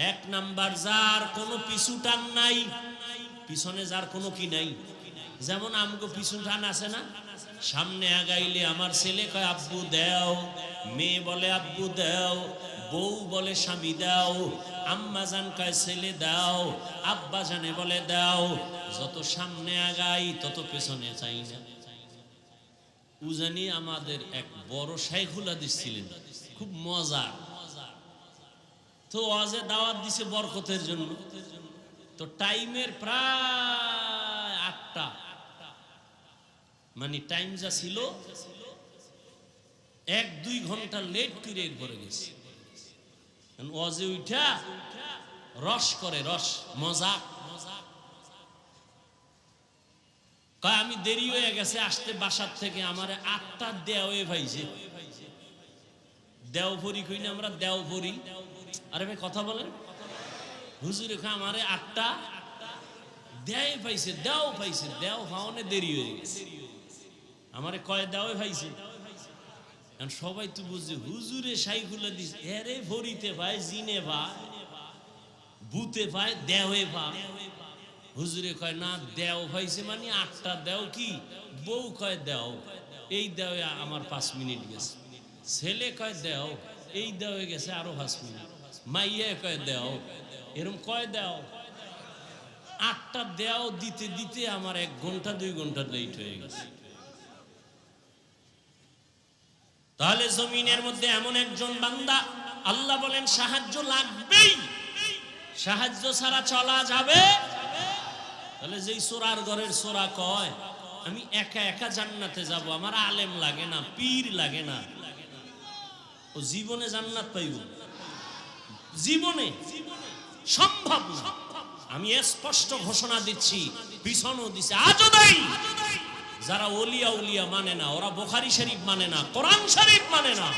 এক নাম্বার, যার কোনো পিছু টান নাই, পিছনে যার কোনো কি নাই। যেমন আমগো পিছু টান আছে না, সামনে আগাইলে আমার ছেলে কয় আব্বু দেও, মেয়ে বলে আব্বু দেও, বউ বলে স্বামী দাও, আম্মা জান কয় ছেলে দাও, আব্বা জানে বলে দাও। যত সামনে আগাই তত পেছনে চাই না। উজানি আমাদের এক বড় শাইখুল হাদিস ছিলেন, খুব মজা। তো ওয়াজে দাওয়াত দিছে বরকতের জন্য। তো টাইমের প্রায় 8টা, মানে টাইম যা ছিল 1-2 ঘন্টা লেট করে এরপরে গেছে। ওয়াজে উঠা রস করে, রস মজাক। কয় আমি দেরি হয়ে গেছে আসতে বাসার থেকে, আমারে 8টা দেওয়ে ভাইছে। দেও ভরি কই না আমরা, দেও ভরি। আরে ভাই কথা বলেন। হুজুর এখানে আমারে 8টা দেয় পাইছে, দেও পাইছে, দেও ভাওনে দেরি হয়ে গেছে। আমারে কয় দেওয়ে ভাইছে। কারণ সবাই তো বুঝছে হুজুরে শাইখুল হাদিস, এরে ভরিতে ভাই, জিনে ভাই, বুতে ভাই, দেওয়ে ভাই। হুজুরে কয় না, দেও ভাইছে মানে 8টা দেও। কি বউ কয় দেও, এই দেওয়ে আমার 5 মিনিট গেছে। ছেলে কয় দেও, এই দেওয়ে গেছে আরো 5 মিনিট। মাইয়া কয় দেও, এরকম কয় দেও। 8টা দেও দিতে দিতে আমার 1 ঘন্টা 2 ঘন্টা লেট হয়ে গেছে। তাহলে জমিনের মধ্যে এমন একজন বান্দা, আল্লাহ বলেন সাহায্য লাগবেই, সাহায্য ছাড়া চলা যাবে। তাহলে যেই সোরার ঘরের সোরা কয় আমি একা একা জান্নাতে যাব, আমার আলেম লাগে না, পীর লাগে না, ও জীবনে জান্নাত পাইব? জীবনে সম্ভব না। আমি স্পষ্ট ঘোষণা দিচ্ছি, পিছনও দিছে, আজও দেই। যারা ওলিয়া উলিয়া মানে না, ওরা বুখারী শরীফ মানে না, কোরআন শরীফ মানে না,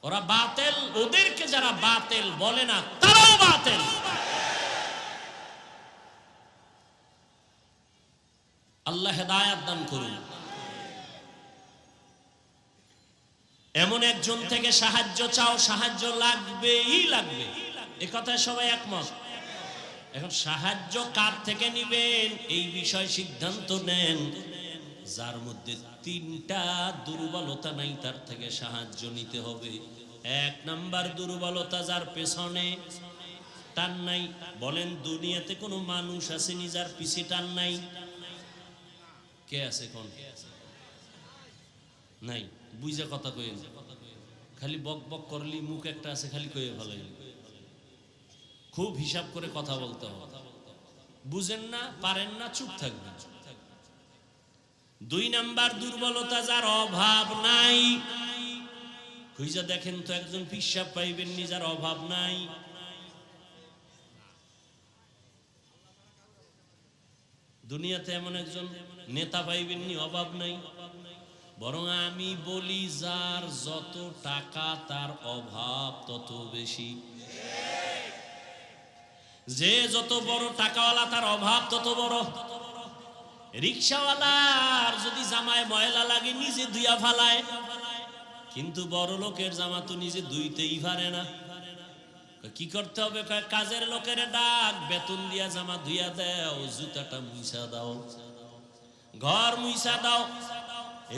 ওরা বাতিল। ওদেরকে যারা বাতিল বলে না, তারাও বাতিল। আল্লাহ হেদায়েত দান করুন। এমন একজন থেকে সাহায্য চাও, সাহায্য লাগবেই লাগবে, এ কথায় সবাই একমত। এখন সাহায্য কার থেকে নিবেন এই বিষয় সিদ্ধান্ত নেন। যার মধ্যে 3টা দুর্বলতা নাই তার থেকে সাহায্য নিতে হবে। 1 নাম্বার দুর্বলতা, যার পেছনে টান নাই। বলেন দুনিয়াতে কোনো মানুষ আসেনি যার পিছে টান নাই? কে আছে? কোন নাই? বুঝা কথা কইেন, খালি বক বক করলি মুখ একটা আছে খালি কয়ে ভালো। খুব হিসাব করে কথা বলতে হবে। বুঝেন না, পারেন না, চুপ থাকবেন। 2 নাম্বার দুর্বলতা, যার অভাব নাই। খুঁজা দেখেন তো একজন পিসাব পাইবেন নি যার অভাব নাই? দুনিয়াতে এমন একজন নেতা পাইবেন নি অভাব নাই? বরং আমি বলি যার যত টাকা তার অভাব তত বেশি। যে যত বড় টাকাওয়ালা তার অভাব তত বড়। রিকশাওয়ালার যদি জামায় রাস্তায় ময়লা লাগে নিজে ধুইয়া ফালায়, কিন্তু বড় লোকের জামা তো নিজে ধুইতেই পারে না। কি করতে হবে? কাজের লোকের ডাক, বেতন দিয়া জামা ধুইয়া দাও, জুতাটা মুইসা দাও, ঘর মুইসা দাও।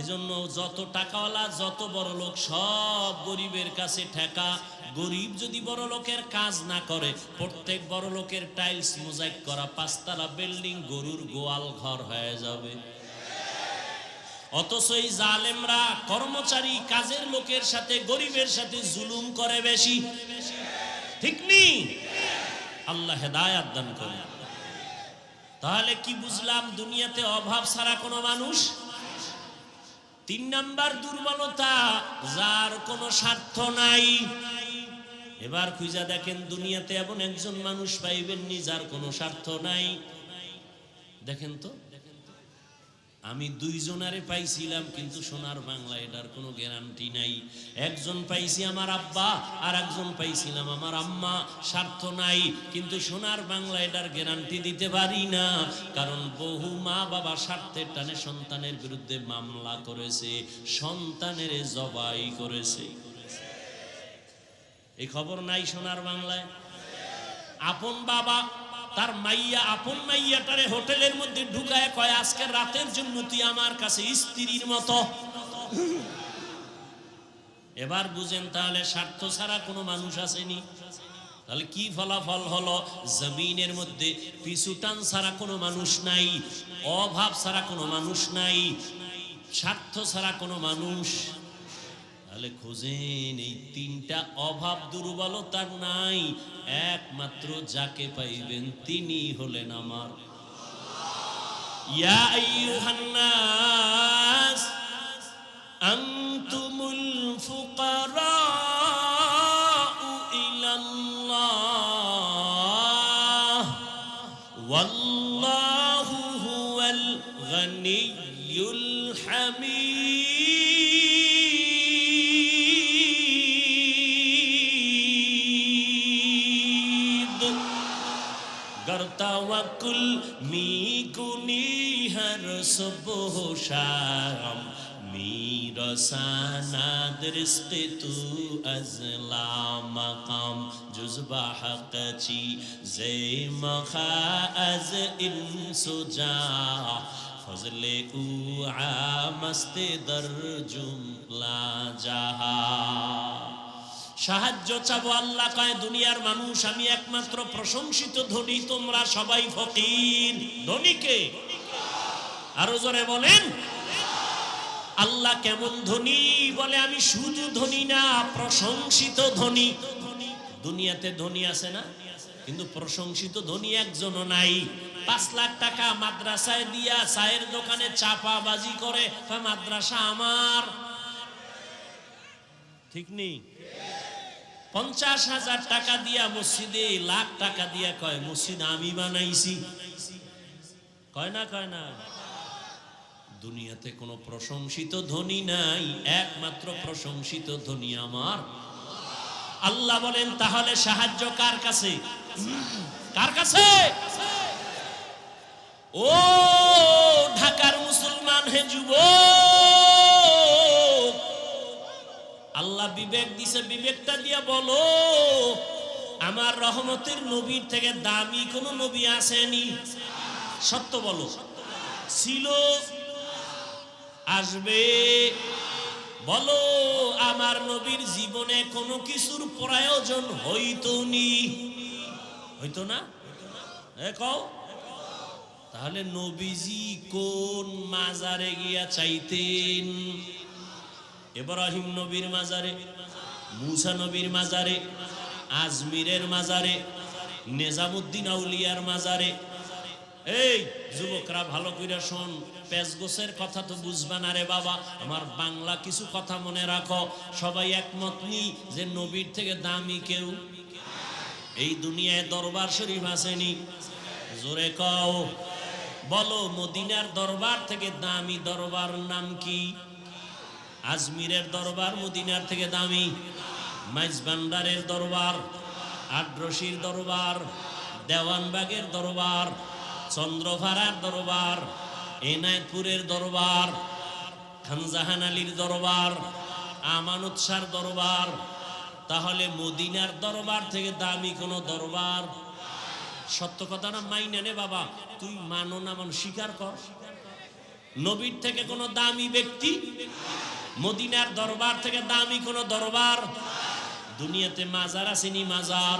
এজন্য যত টাকাওয়ালা যত বড় লোক সব গরিবের কাছে ঠেকা। গরিব যদি বড় লোকের কাজ না করে, প্রত্যেক বড় লোকের টাইলস মোজাইক করা 5 তলা বিল্ডিং গরুর গোয়াল ঘর হয়ে যাবে। অথচ এই জালেমরা কর্মচারী কাজের লোকের সাথে গরিবের সাথে জুলুম করে বেশি, ঠিক নেই? আল্লাহ হেদায়াত দান করে। তাহলে কি বুঝলাম? দুনিয়াতে অভাব ছাড়া কোনো মানুষ। 3 নাম্বার দুর্বলতা, যার কোনো স্বার্থ নাই। এবার খুঁজা দেখেন দুনিয়াতে এমন একজন মানুষ পাইবেননি যার কোনো স্বার্থ নাই। দেখেন তো, আমি 2 জনারে পাইছিলাম, কিন্তু সোনার বাংলা এটার কোনো গ্যারান্টি নাই। একজন পাইছি আমার আব্বা, আর একজন পাইছিলাম আমার আম্মা। স্বার্থ নাই, কিন্তু সোনার বাংলা এটার গ্যারান্টি দিতে পারি না। কারণ বহু মা বাবা স্বার্থের টানে সন্তানের বিরুদ্ধে মামলা করেছে, সন্তানের জবাই করেছে। এই খবর নাই সোনার বাংলায়? আপন বাবা তার মাইয়া, আপন মাইয়াটারে হোটেলের মধ্যে ঢুকায় কয়, আজকে রাতের জন্য তুই আমার কাছে স্ত্রীর মতো। এবার বুঝেন তাহলে স্বার্থ ছাড়া কোনো মানুষ আসেনি। তাহলে কি ফলাফল হলো? জমিনের মধ্যে পিছু টান ছাড়া কোনো মানুষ নাই, অভাব ছাড়া কোনো মানুষ নাই, স্বার্থ ছাড়া কোনো মানুষ। তাহলে খোঁজেন এই 3টা অভাব দুর্বলতা নাই, একমাত্র যাকে পাইবেন তিনি হলেন আমার। ইয়া আইয়ুহান নাস আনতুমুল ফুকারাউ ইলাল্লাহ ওয়াল্লাহু হুয়াল গানিয়্যুল হামিদ। গরতাওয়াকুল মিকুনি হর সুবহ শাম میرسانا درست تو از لا مقام جز با حق چی زیمخا از انس جا فضل او عامست در جملا جہا। সাহায্য চাবো, আল্লাহ কয় দুনিয়ার মানুষ আমি একমাত্র প্রশংসিত ধনী, তোমরা সবাই ফকির। ধনীকে আরো জোরে বলেন। আল্লাহ কেমন ধনী? বলে আমি শুধু ধনী না, প্রশংসিত ধনী। দুনিয়াতে ধনী আছে না, কিন্তু প্রশংসিত ধনী একজনও নাই। 5 লাখ টাকা মাদ্রাসায় দিয়া চায়ের দোকানে চাপাবাজি করে, মাদ্রাসা আমার, ঠিক নেই? 50,000 টাকা দিয়া মসজিদে, লাখ টাকা দিয়া কয় মসজিদ আমি বানাইছি। কয় না? কয় না? দুনিয়াতে কোনো প্রশংসিত ধনী নাই, একমাত্র প্রশংসিত ধনী আমার আল্লাহ। বলেন তাহলে সাহায্য কার কাছে? কার কাছে? ও ঢাকার মুসলমান হে যুবক, আল্লাহ বিবেক দিছে, বিবেকটা দিয়া বলো আমার রহমতের নবীর থেকে দামি কোন নবী আসেনি? সত্য বলো। ছিল? আসবে? বলো আমার নবীর জীবনে কোনো কিছুর প্রয়োজন হইতো নি? হইতো না? কও। তাহলে নবীজি কোন মাজারে গিয়া চাইতেন? ইব্রাহিম নবীর মাজারে, মুসা নবীর মাজারে, আজমিরের মাজারে, নিজামুদ্দিন আউলিয়ার মাজারে। এই যুবকরা ভালো করে শোন, পেজগোছের কথা তো বুঝবা না রে বাবা, আমার বাংলা কিছু কথা মনে রাখো। সবাই একমত নি যে নবীর থেকে দামি কেউ এই দুনিয়ায় দরবার শরীফ আসেনি? জোরে কও। বলো মদিনার দরবার থেকে দামি দরবার নাম কি? আজমিরের দরবার মদিনার থেকে দামি। মাইজভান্ডারের দরবার, আড্রসির দরবার, দেওয়ানবাগের দরবার, চন্দ্রভাড়ার দরবার, এনায়তপুরের দরবার, খানজাহান আলীর দরবার, আমানত শাহর দরবার, তাহলে মদিনার দরবার থেকে দামি কোন দরবার? সত্য কথা না মাইনে নে বাবা, তুই মানো না মান স্বীকার কর। নবীর থেকে কোন দামি ব্যক্তি, মদিনার দরবার থেকে দামি কোন দরবার? দুনিয়াতে মাজার আসেনি? মাজার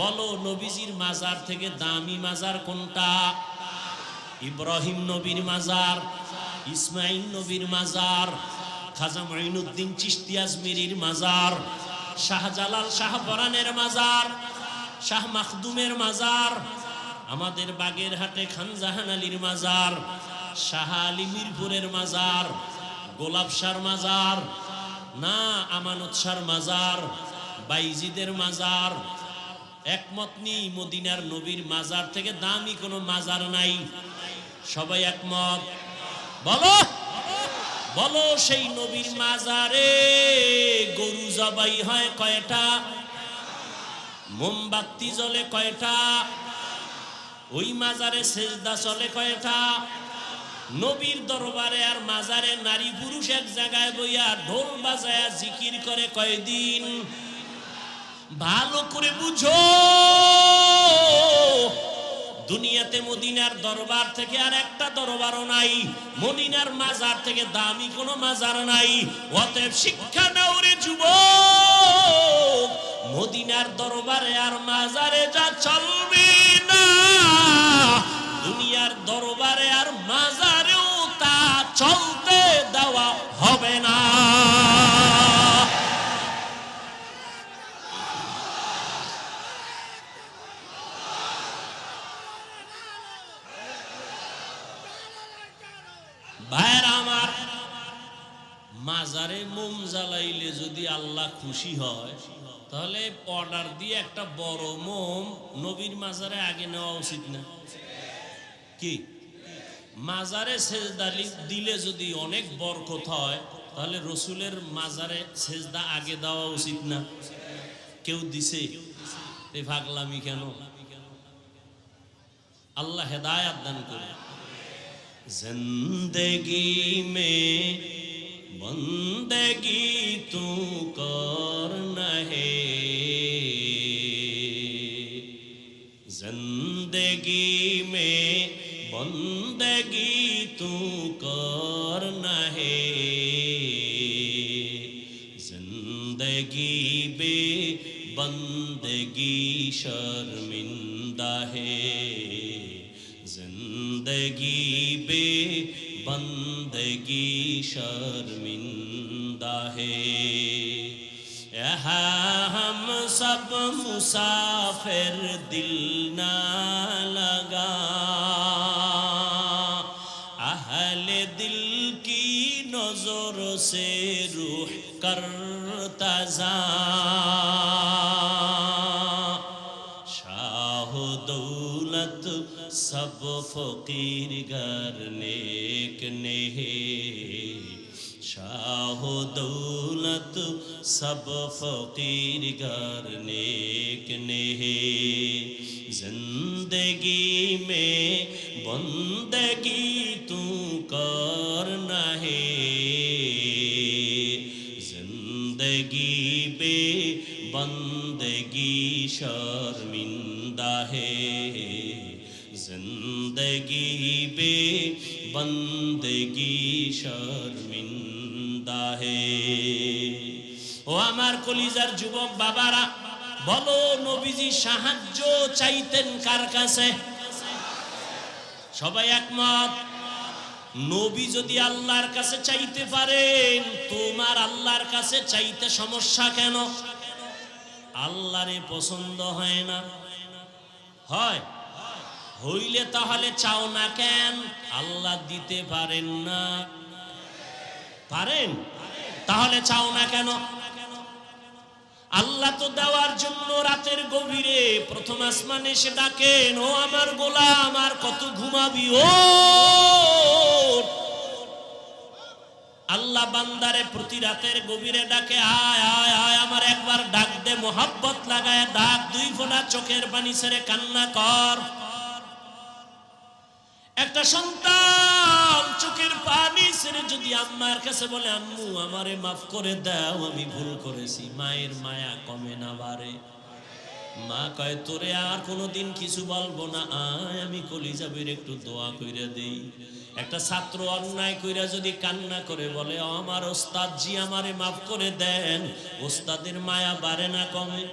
বলো, নবীজির মাজার থেকে দামি মাজার কোনটা? ইব্রাহিম নবীর মাজার, ইসমাইল নবীর মাজার, খাজা মঈনুদ্দিন চিশতি আজমিরির মাজার, শাহজালাল শাহপরানের মাজার, শাহ মাখদুমের মাজার, আমাদের বাগেরহাটে খানজাহান আলীর মাজার, শাহ আলী মিরপুরের মাজার, গোলাপ শাহর মাজার, না আমানত শাহর মাজার, বাইজিদের মাজার। একমত নেই মদিনার নবীর মাজার থেকে দামি কোনো মাজার নাই। সবাই একমত? বলো বলো, সেই নবীর মাজারে গরু জবাই হয় কয়টা? মোমবাতি জ্বলে কয়টা? ওই মাজারে সেজদা চলে কয়টা? নবীর দরবারে আর মাজারে নারী পুরুষ এক জায়গায় বইয়া ঢোল বাজায়া জিকির করে কয়দিন? ভালো করে বুঝো, দুনিয়াতে মদিনার দরবার থেকে আর একটা দরবারও নাই, মদিনার মাজার থেকে দামি কোনো মাজার নাই। অতএব শিক্ষা নাও রে যুবক, মদিনার দরবারে আর মাজারে যা চলবে না, দুনিয়ার দরবারে আর মাজারেও তা চলতে দেওয়া হবে না। ভাইরা আমার, মাজারে মোম জ্বালাইলে যদি আল্লাহ খুশি হয়, তাহলে অর্ডার দিয়ে একটা বড় মোম নবীর মাজারে আগে নেওয়া উচিত না কি? মাজারে সেজদা দিলে যদি অনেক বরকত হয়, তাহলে রসুলের মাজারে সেজদা আগে দেওয়া উচিত না? কেউ দিছে? এই ভাগলামি কেন? আল্লাহ হেদায়েত দান করে। जिंदगी में बंदगी तू करना है, जिंदगी में बंदगी तू करना है, जिंदगी बे बंदगी शर्मिंदा है, जिंदगी बे बंदगी शर्मिंदा है। यहाँ हम सब मुसाफिर दिल ना लगा, अहले दिल की नजर से रूह करता जा, शाह दौलत सब फकीर घर नेक ने, शाह दौलत सब फकीर घर नेक ने, जिंदगी में बंदगी तू करना है, जिंदगी बे बंदगी शर्मिंदा है, जिंदगी बे बंदगी शर्मिंदा है। ও আমার কলিজার যুবক বাবারা, বলো নবীজি সাহায্য চাইতেন কার কাছে? সবাই একমত? নবী যদি আল্লাহর কাছে চাইতে পারেন, তোমার আল্লাহর কাছে চাইতে সমস্যা কেন? আল্লাহরে পছন্দ হয় না? হয়? হইলে তাহলে চাও না কেন? আল্লাহ দিতে পারেন না? পারেন? তাহলে চাও না কেন? আল্লাহ তো দেওয়ার জন্য রাতের গভীরে প্রথম আসমানে এসে ডাকেন, ও আমার গোলাম আর কত ঘুমাবি, ও আল্লাহ বান্দারে প্রতি রাতের গভীরে ডাকে, আয় আয় আয়, আমার একবার ডাক দে, মোহাব্বত লাগায় ডাক, দুই ফোঁটা চোখের পানি ছেড়ে কান্না কর। একটা সন্তান চোখের পানি ছেড়ে যদি আম্মার কাছে বলে আম্মু আমারে মাফ করে দাও, আমি ভুল করেছি, মায়ের মায়া কমে না বাড়ে? মা কয় তোরে আর কোনোদিন কিছু বলবো না, আয় আমি কলিজাবির একটু দোয়া কইরা দেই। একটা ছাত্র অন্যায় কইরা যদি কান্না করে বলে আমার ওস্তাদ জি আমারে মাফ করে দেন, ওস্তাদের মায়া বাড়ে না কমে?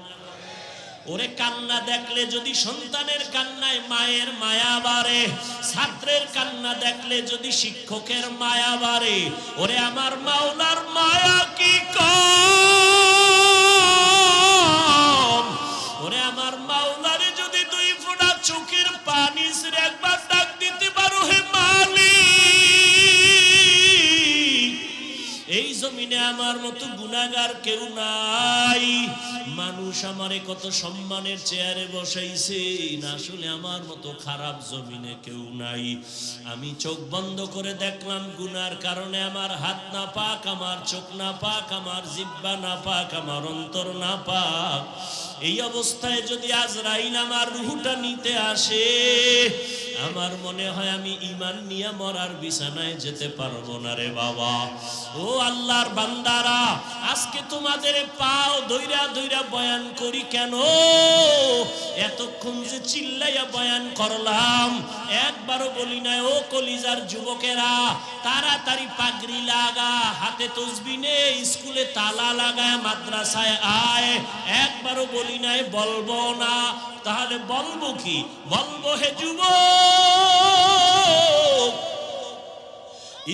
ওরে কান্না দেখলে যদি সন্তানের কান্নায় মায়ের মায়া বাড়ে, ছাত্রের কান্না দেখলে যদি শিক্ষকের মায়া বাড়ে, ওরে আমার মাওলার মায়া কি কম? ওরে আমার মাওলারে যদি দুই ফোঁটা চোখের পানি ছেড়ে একবার ডাক দিতে পারো, হে মালিক, এই জমিনে আমার মতো গুনাহগার কেউ নাই। মানুষ আমারে কত সম্মানের চেয়ারে বসাইছে, আসলে আমার মতো খারাপ জমিনে কেউ নাই। আমি চোখ বন্ধ করে দেখলাম গুনার কারণে আমার হাত না পাক, আমার চোখ না পাক, আমার জিহ্বা না পাক, আমার অন্তর না পাক। এই অবস্থায় যদি আজরাইল আমার রূহটা নিতে আসে, আমার মনে হয় আমি ঈমান নিয়ে মরার বিছানায় যেতে পারবো না রে বাবা। ও আল্লাহর বান্দারা, আজকে তোমাদের পাও ধইরা ধইরা বয়ান করি কেন? এতক্ষণ যে চিল্লাইয়া বয়ান করলাম, একবারও বলি না ও কলিজার যুবকেরা তাড়াতাড়ি পাগড়ি লাগা, হাতে তসবিহ নে, স্কুলে তালা লাগায় মাদ্রাসায় আয়। একবারও বলি নাই বলবো না, তাহলে বলবো কি? বলবো হে যুবক,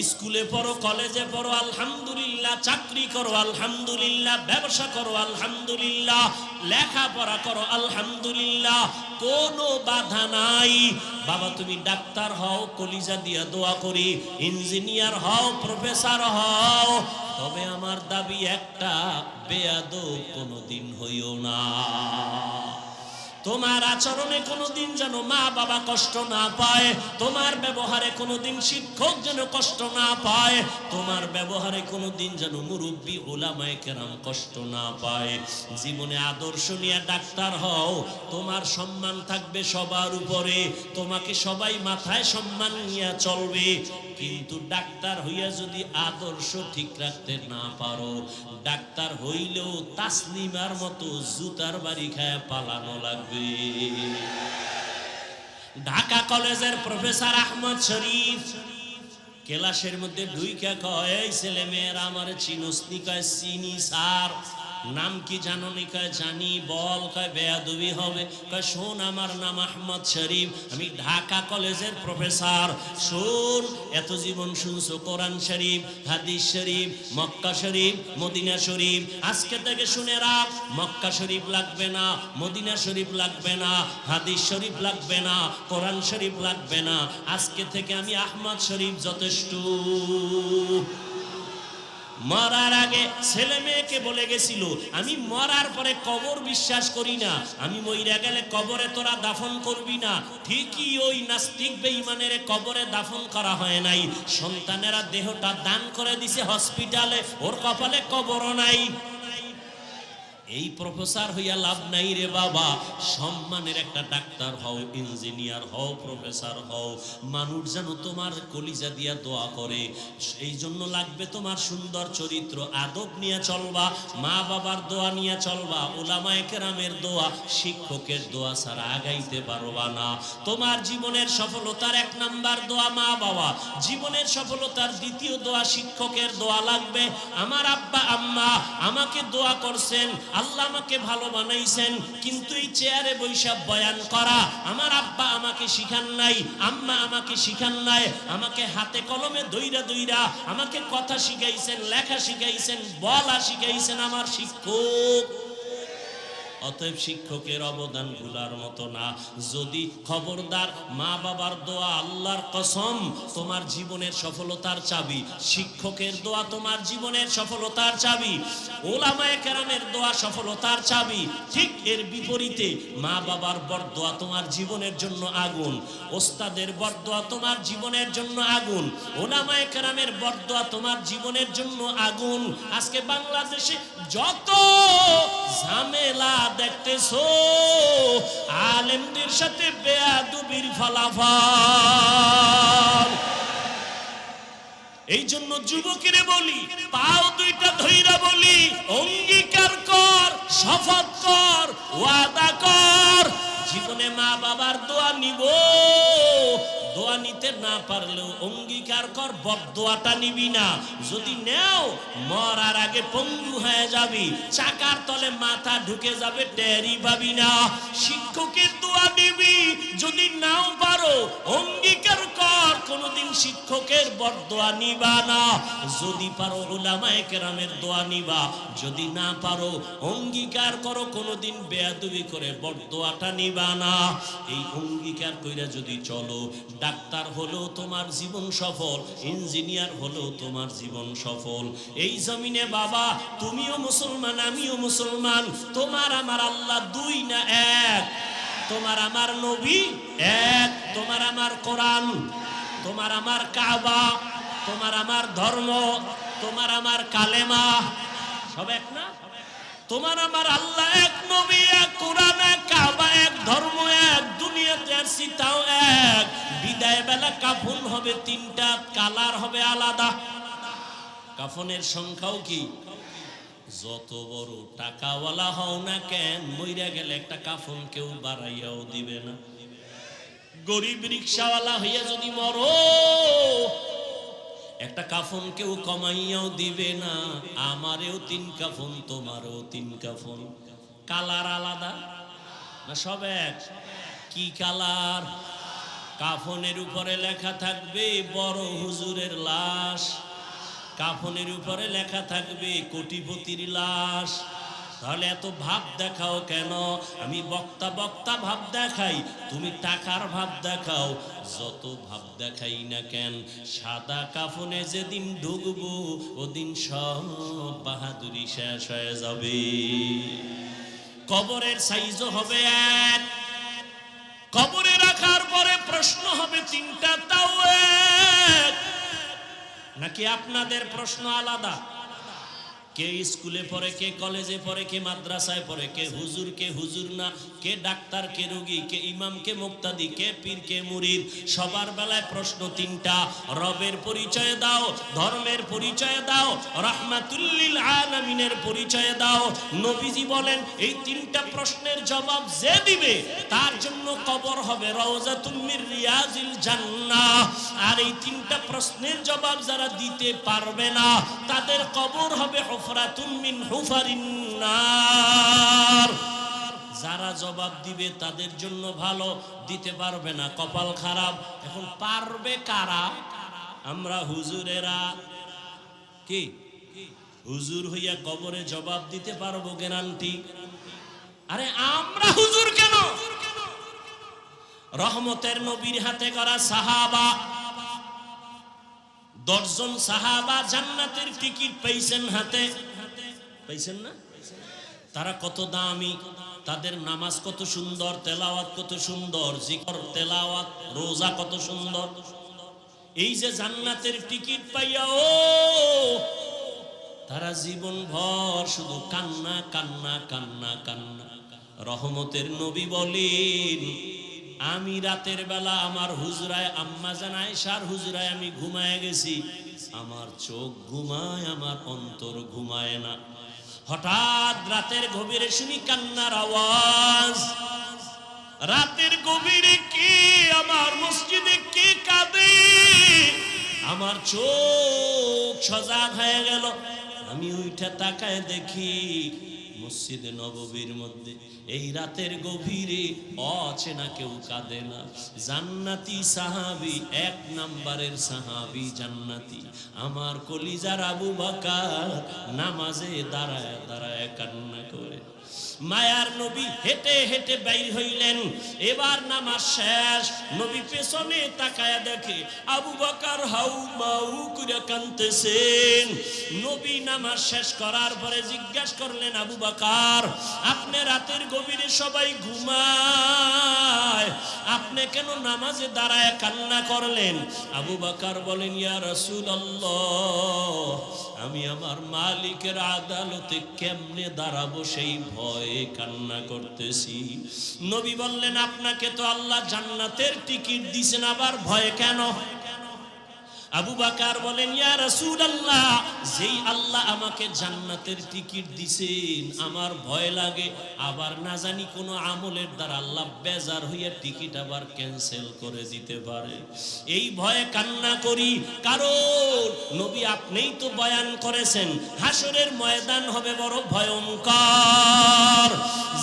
স্কুলে পড়ো, কলেজে পড়ো আলহামদুলিল্লাহ, চাকরি করো আলহামদুলিল্লাহ, ব্যবসা করো আলহামদুলিল্লাহ, লেখাপড়া করো আলহামদুলিল্লাহ, কোনো বাধা নাই। বাবা তুমি ডাক্তার হও, কলিজা দিয়া দোয়া করি, ইঞ্জিনিয়ার হও, প্রফেসর হও, তবে আমার দাবি একটা, বেয়াদব কোনোদিন হইও না। তোমার আচরণে কোনোদিন যেন মা বাবা কষ্ট না পায়, তোমার ব্যবহারে কোনোদিন শিক্ষক যেন কষ্ট না পায়, তোমার ব্যবহারে কোনোদিন যেন মুরব্বী উলামায়ে কেরাম কষ্ট না পায়। জীবনে আদর্শ নিয়ে ডাক্তার হও, তোমার সম্মান থাকবে সবার উপরে, তোমাকে সবাই মাথায় সম্মান নিয়ে চলবে। কিন্তু ডাক্তার হইয়া যদি আদর্শ ঠিক রাখতে না পারো, ডাক্তার হইলেও তাসলিমার মতো জুতার বাড়ি খায় পালানো লাগবে। ঢাকা কলেজের প্রফেসর আহমদ শরীফ ক্লাসের মধ্যে ঢুইকা কয়, এই ছেলে মেয়েরা আমার চিনস্তি, কয় চিনি স্যার। নাম কি জানো নি? কয় জানি। বল। কয় বেয়াদবি হবে। কয় শোন আমার নাম আহমদ শরীফ, আমি ঢাকা কলেজের প্রফেসর। শোন, এত জীবন শুনছো কোরআন শরীফ, হাদিস শরীফ, মক্কা শরীফ, মদিনা শরীফ, আজকে থেকে শুনে রাখ, মক্কা শরীফ লাগবে না, মদিনা শরীফ লাগবে না, হাদিস শরীফ লাগবে না, কোরআন শরীফ লাগবে না, আজকে থেকে আমি আহমদ শরীফ যথেষ্ট। মরার আগে ছেলে মেয়েকে বলে গেছিল, আমি মরার পরে কবর বিশ্বাস করি না, আমি মইরা গেলে কবরে তোরা দাফন করবি না। ঠিকই ওই নাস্তিক বেঈমানের কবরে দাফন করা হয় নাই, সন্তানেরা দেহটা দান করে দিছে হসপিটালে, ওর কপালে কবরও নাই। এই প্রফেসর হইয়া লাভ নাই রে বাবা, সম্মানের একটা ডাক্তার হও, ইঞ্জিনিয়ার হও, প্রফেসর হও, মানুষ যেন তোমার কলিজা দিয়া দোয়া করে। এই জন্য লাগবে তোমার সুন্দর চরিত্র, আদব নিয়ে চলবা, মা বাবার দোয়া নিয়ে চলবা, উলামায়ে কেরামের দোয়া, শিক্ষকের দোয়া ছাড়া আগাইতে পারবা না। তোমার জীবনের সফলতার এক নাম্বার দোয়া মা বাবা, জীবনের সফলতার দ্বিতীয় দোয়া শিক্ষকের দোয়া লাগবে। আমার আব্বা আম্মা আমাকে দোয়া করছেন, আল্লাহ আমাকে ভালো বানাইছেন, কিন্তু এই চেয়ারে বৈশা বয়ান করা আমার আব্বা আমাকে শিখান নাই, আম্মা আমাকে শিখান নাই, আমাকে হাতে কলমে দইরা দইরা আমাকে কথা শিখাইছেন, লেখা শিখাইছেন, বলা শিখাইছেন আমার শিক্ষক। অতএব শিক্ষকের অবদান ভুলার মতো না। যদি খবরদার মা বাবার দোয়া আল্লাহর কসম তোমার জীবনের সফলতার চাবি, শিক্ষকের দোয়া তোমার জীবনের সফলতার চাবি, উলামায়ে কেরামের দোয়া সফলতার চাবি। ঠিক এর বিপরীতে মা বাবার বরদোয়া তোমার জীবনের জন্য আগুন, ওস্তাদের বরদোয়া তোমার জীবনের জন্য আগুন, উলামায়ে কেরামের বরদোয়া তোমার জীবনের জন্য আগুন। আজকে বাংলাদেশে যত ঝামেলা দেখতেছো, আলেমদের সাথে বেয়াদবির ফলাফল। এই জন্য যুবকেরে বলি, পাও দুইটা ধইরা বলি, অঙ্গীকার কর, শপথ কর, ওয়াদা কর, জীবনে মা বাবার দোয়া নিব। দোয়া নিতে না পারলেও অঙ্গীকার কর বদদোয়াটা নিবি না। যদি নেও মরার আগে পঙ্গু হয়ে যাবি, চাকার তলে মাথা ঢুকে যাবে, টেরি পাবি না। শিক্ষকের দোয়া নিবি, যদি নাও পারো অঙ্গীকার কর কোনদিন শিক্ষকের বদদোয়া নিবা না। যদি পারো উলামায়ে কেরামের দোয়া নিবা, যদি না পারো অঙ্গীকার করো কোনদিন বেয়াদবি করে বদদোয়াটা নিবা না। এই অঙ্গীকার কইরা যদি চলো, ডাক্তার হলেও তোমার জীবন সফল, ইঞ্জিনিয়ার হলেও তোমার জীবন সফল। এই জমিনে বাবা তুমিও মুসলমান, আমিও মুসলমান, তোমার আমার আল্লাহ দুই না এক, তোমার আমার নবী এক, তোমার আমার কোরআন, তোমার আমার কাবা, তোমার আমার ধর্ম, তোমার আমার কালেমা, সব এক না? তোমার আমার আল্লাহ এক, নবী এক, কোরআন এক, কাবা এক, ধর্ম এক, দুনিয়াতে আসছি তাও এক। বিদায় বেলা কাফন হবে তিনটা, কালার হবে আলাদা। কাফনের সংখ্যাও কি? যত বড় টাকাওয়ালা হও না কেন, মইরা গেলে একটা কাফন কেউ বাড়াইয়াও দিবে না। গরিব রিকশাওয়ালা হইয়া যদি মরো, একটা কাফন কেউ কমাইয়াও দিবে না। আমারেও তিন কাফন, তোমারও তিন কাফন। কালার আলাদা না সব এক? কি কালার? কাফনের উপরে লেখা থাকবে বড় হুজুরের লাশ, কাফনের উপরে লেখা থাকবে কোটিপতির লাশ। তাহলে এত ভাব দেখাও কেন? আমি বক্তা বক্তা ভাব দেখাই, তুমি টাকার ভাব দেখাও। যত ভাব দেখাই না কেন, সাদা কাফনে যেদিন ঢুকবো ওদিন সব বাহাদুরি শেষ হয়ে যাবে। কবরের সাইজও হবে এক, কবরে রাখার পরে প্রশ্ন হবে তিনটা, তাও এক। নাকি আপনাদের প্রশ্ন আলাদা? কে স্কুলে পড়ে, কে কলেজে পড়ে, কে মাদ্রাসায় পড়ে, কে হুজুর না, কে ডাক্তার, কে রোগী, কে ইমাম, কে মুক্তাদি, কে পীর, কে মুরিদ। সবার বেলায় প্রশ্ন তিনটা। রবের পরিচয় দাও, ধর্মের পরিচয় দাও, রাহমাতুল লিল আলামিনের পরিচয় দাও। নবীজি বলেন এই তিনটা প্রশ্নের জবাব যে দিবে তার জন্য কবর হবে রওজাতুম মির রিয়াজিল জান্নাহ। আর এই তিনটা প্রশ্নের জবাব যারা দিতে পারবে না, তাদের কবর হবে হুফরাতুম মিন হুফারিন নার। যারা জবাব দিবে তাদের জন্য ভালো, দিতে পারবে না কপাল খারাপ। এখন পারবে কারা? আমরা হুজুরেরা। কি হুজুর হইয়া কবরে জবাব দিতে পারবো গ্যারান্টি? আরে আমরা হুজুর কেন? রহমতের নবীর হাতে করা সাহাবা, 10 জন সাহাবা জান্নাতের টিকিট পাইছেন হাতে। পাইছেন না? তারা কত দামি, তাদের নামাজ কত সুন্দর, তেলাওয়াত কত সুন্দর, জিকির তেলাওয়াত রোজা কত সুন্দর। এই যে জান্নাতের টিকিট পাইয়াও তারা জীবন ভর শুধু কান্না কান্না কান্না কান্না। রহমতের নবী বলেন আমি রাতের বেলা আমার হুজরায়, আম্মা জান আয়েশার হুজরায় আমি ঘুমায় গেছি। আমার চোখ ঘুমায়, আমার অন্তর ঘুমায় না। হঠাৎ রাতের গভীরে শুনি কান্নার আওয়াজ। রাতের গভীরে কে আমার মসজিদে কে কাঁদে? আমার চোখ সজাগ হয়ে গেল। আমি উঠে তাকায় দেখি মসজিদে নববীর মধ্যে এই রাতের গভীরে অচেনা কেউ কাঁদে না। জান্নাতি সাহাবী, 1 নম্বরের সাহাবী জান্নাতি, আমার কলিজার আবু বকর নামাজে দাঁড়ায় দাঁড়ায় কান্না করে। মায়ার নবী হেঁটে হেঁটে বাইর হইলেন। এবার নামাজ শেষ, নবী পেছনে তাকায়া দেখে আবু বকর হাউ মাউ করে কাঁদতেছেন। নবী নামাজ শেষ করার পরে জিজ্ঞাসা করলেন, আবু বকর আপনি রাতের গভীরে সবাই ঘুমায়, আপনি কেন নামাজে দাঁড়ায় কান্না করলেন? আবু বকর বলেন, ইয়া রাসূলুল্লাহ, আমি আমার মালিকের আদালতে কেমনে দাঁড়াবো সেই ভয়ে কান্না করতেছি। নবী বললেন, আপনাকে তো আল্লাহ জান্নাতের টিকিট দিয়েছেন, আবার ভয় কেন? আবু বকর বলেন, ইয়া রাসূলুল্লাহ, যেই আল্লাহ আমাকে জান্নাতের টিকিট দিছেন আমার ভয় লাগে আবার না জানি কোন আমলের দ্বারা আল্লাহ বেজার হইয়া টিকিট আবার ক্যান্সেল করে দিতে পারে। এই ভয়ে কান্না করি, কারণ নবী আপনিই তো বয়ান করেছেন হাসরের ময়দান হবে বড় ভয়ঙ্কর।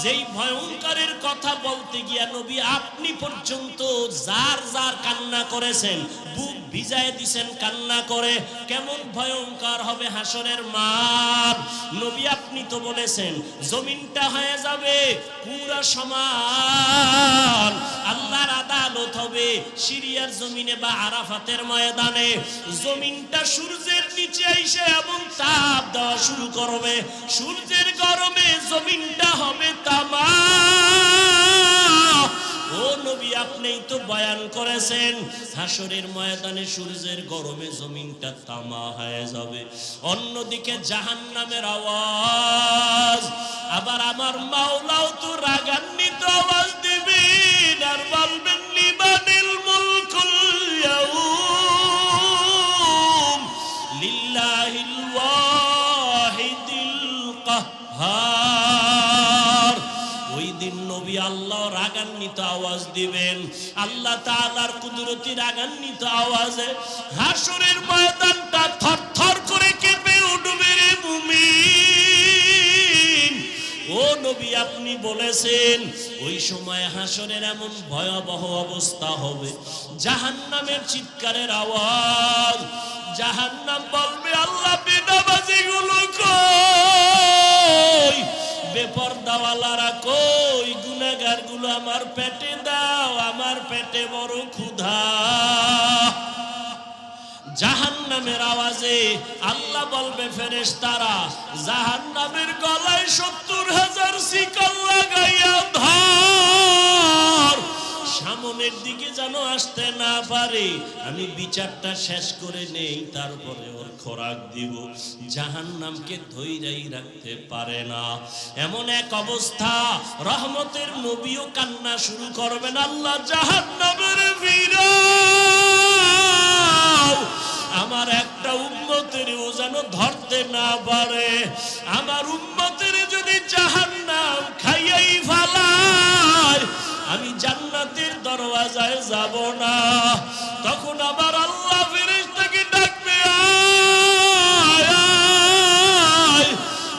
যেই ভয়ঙ্করের কথা বলতে গিয়া নবী আপনি পর্যন্ত যার যার কান্না করেছেন, বুক ভিজায় দিছেন কান্না করে। কেমন ভয়ঙ্কর হবে হাসরের মাঠ। নবী আপনি তো বলেছেন জমিনটা হয়ে যাবে পুরা সমান, আল্লাহর আদালত হবে সিরিয়ার জমিনে বা আরাফাতের ময়দানে। জমিনটা সূর্যের নিচে এসে এমন তাপ দেওয়া শুরু করবে, সূর্যের গরমে জমিনটা হবে তামা। ও নবী আপনিই তো বয়ান করেছেন হাসরের ময়দানে সূর্যের গরমে জমিনটা তামা হয়ে যাবে। অন্যদিকে জাহান্নামের আওয়াজ, আবার আমার মাওলাও তো রাগান্বিত আওয়াজ দিবেন আর বলবেন লিমানিল মুলকুল ইয়াউম লিল্লাহিল ওয়াহিদিল কাহ্হার। ওই দিন নবী আল্লাহ রাগান্বিত আওয়াজ দিবেন, আল্লাহ তাআলার কুদরতি রাগান্বিত আওয়াজে হাসরের ময়দানটা থরথর করে কেঁপে উঠবে রে মুমিন। ও নবী আপনি বলেছেন ওই সময় হাসরের এমন ভয়াবহ অবস্থা হবে, জাহান্নামের চিৎকারের আওয়াজ। জাহান্নাম বলবে আল্লাহ বেনামাজি গুলো কই, বেপরদাওয়ালারা কই, গুনাহগার গুলো আমার পেটে দাও, আমার পেটে বড় ক্ষুধা। জাহান্নামের আওয়াজে আল্লাহ বলবে ফেরেশতারা জাহান্নামের গলায় ৭০,০০০ শিকল লাগাইয়া ধর, সামনের দিকে যেন আসতে না পারে, আমি বিচারটা শেষ করে নেই তারপরে ওর খোরাক দিব। জাহান্নামকে ধৈর্যই রাখতে পারে না। এমন এক অবস্থা রহমতের নবীও কান্না শুরু করবেন, আল্লাহ জাহান্নামের ফিরাও, আমার একটা উম্মতেরও যেন ধরতে না পারে। আমার উম্মতের যদি জাহান্নাম খাইয়াই ফেলায় আমি জান্নাতের দরওয়াজায় যাব না। তখন আবার আল্লাহ ফেরেশতাকে ডাকবে, আয়।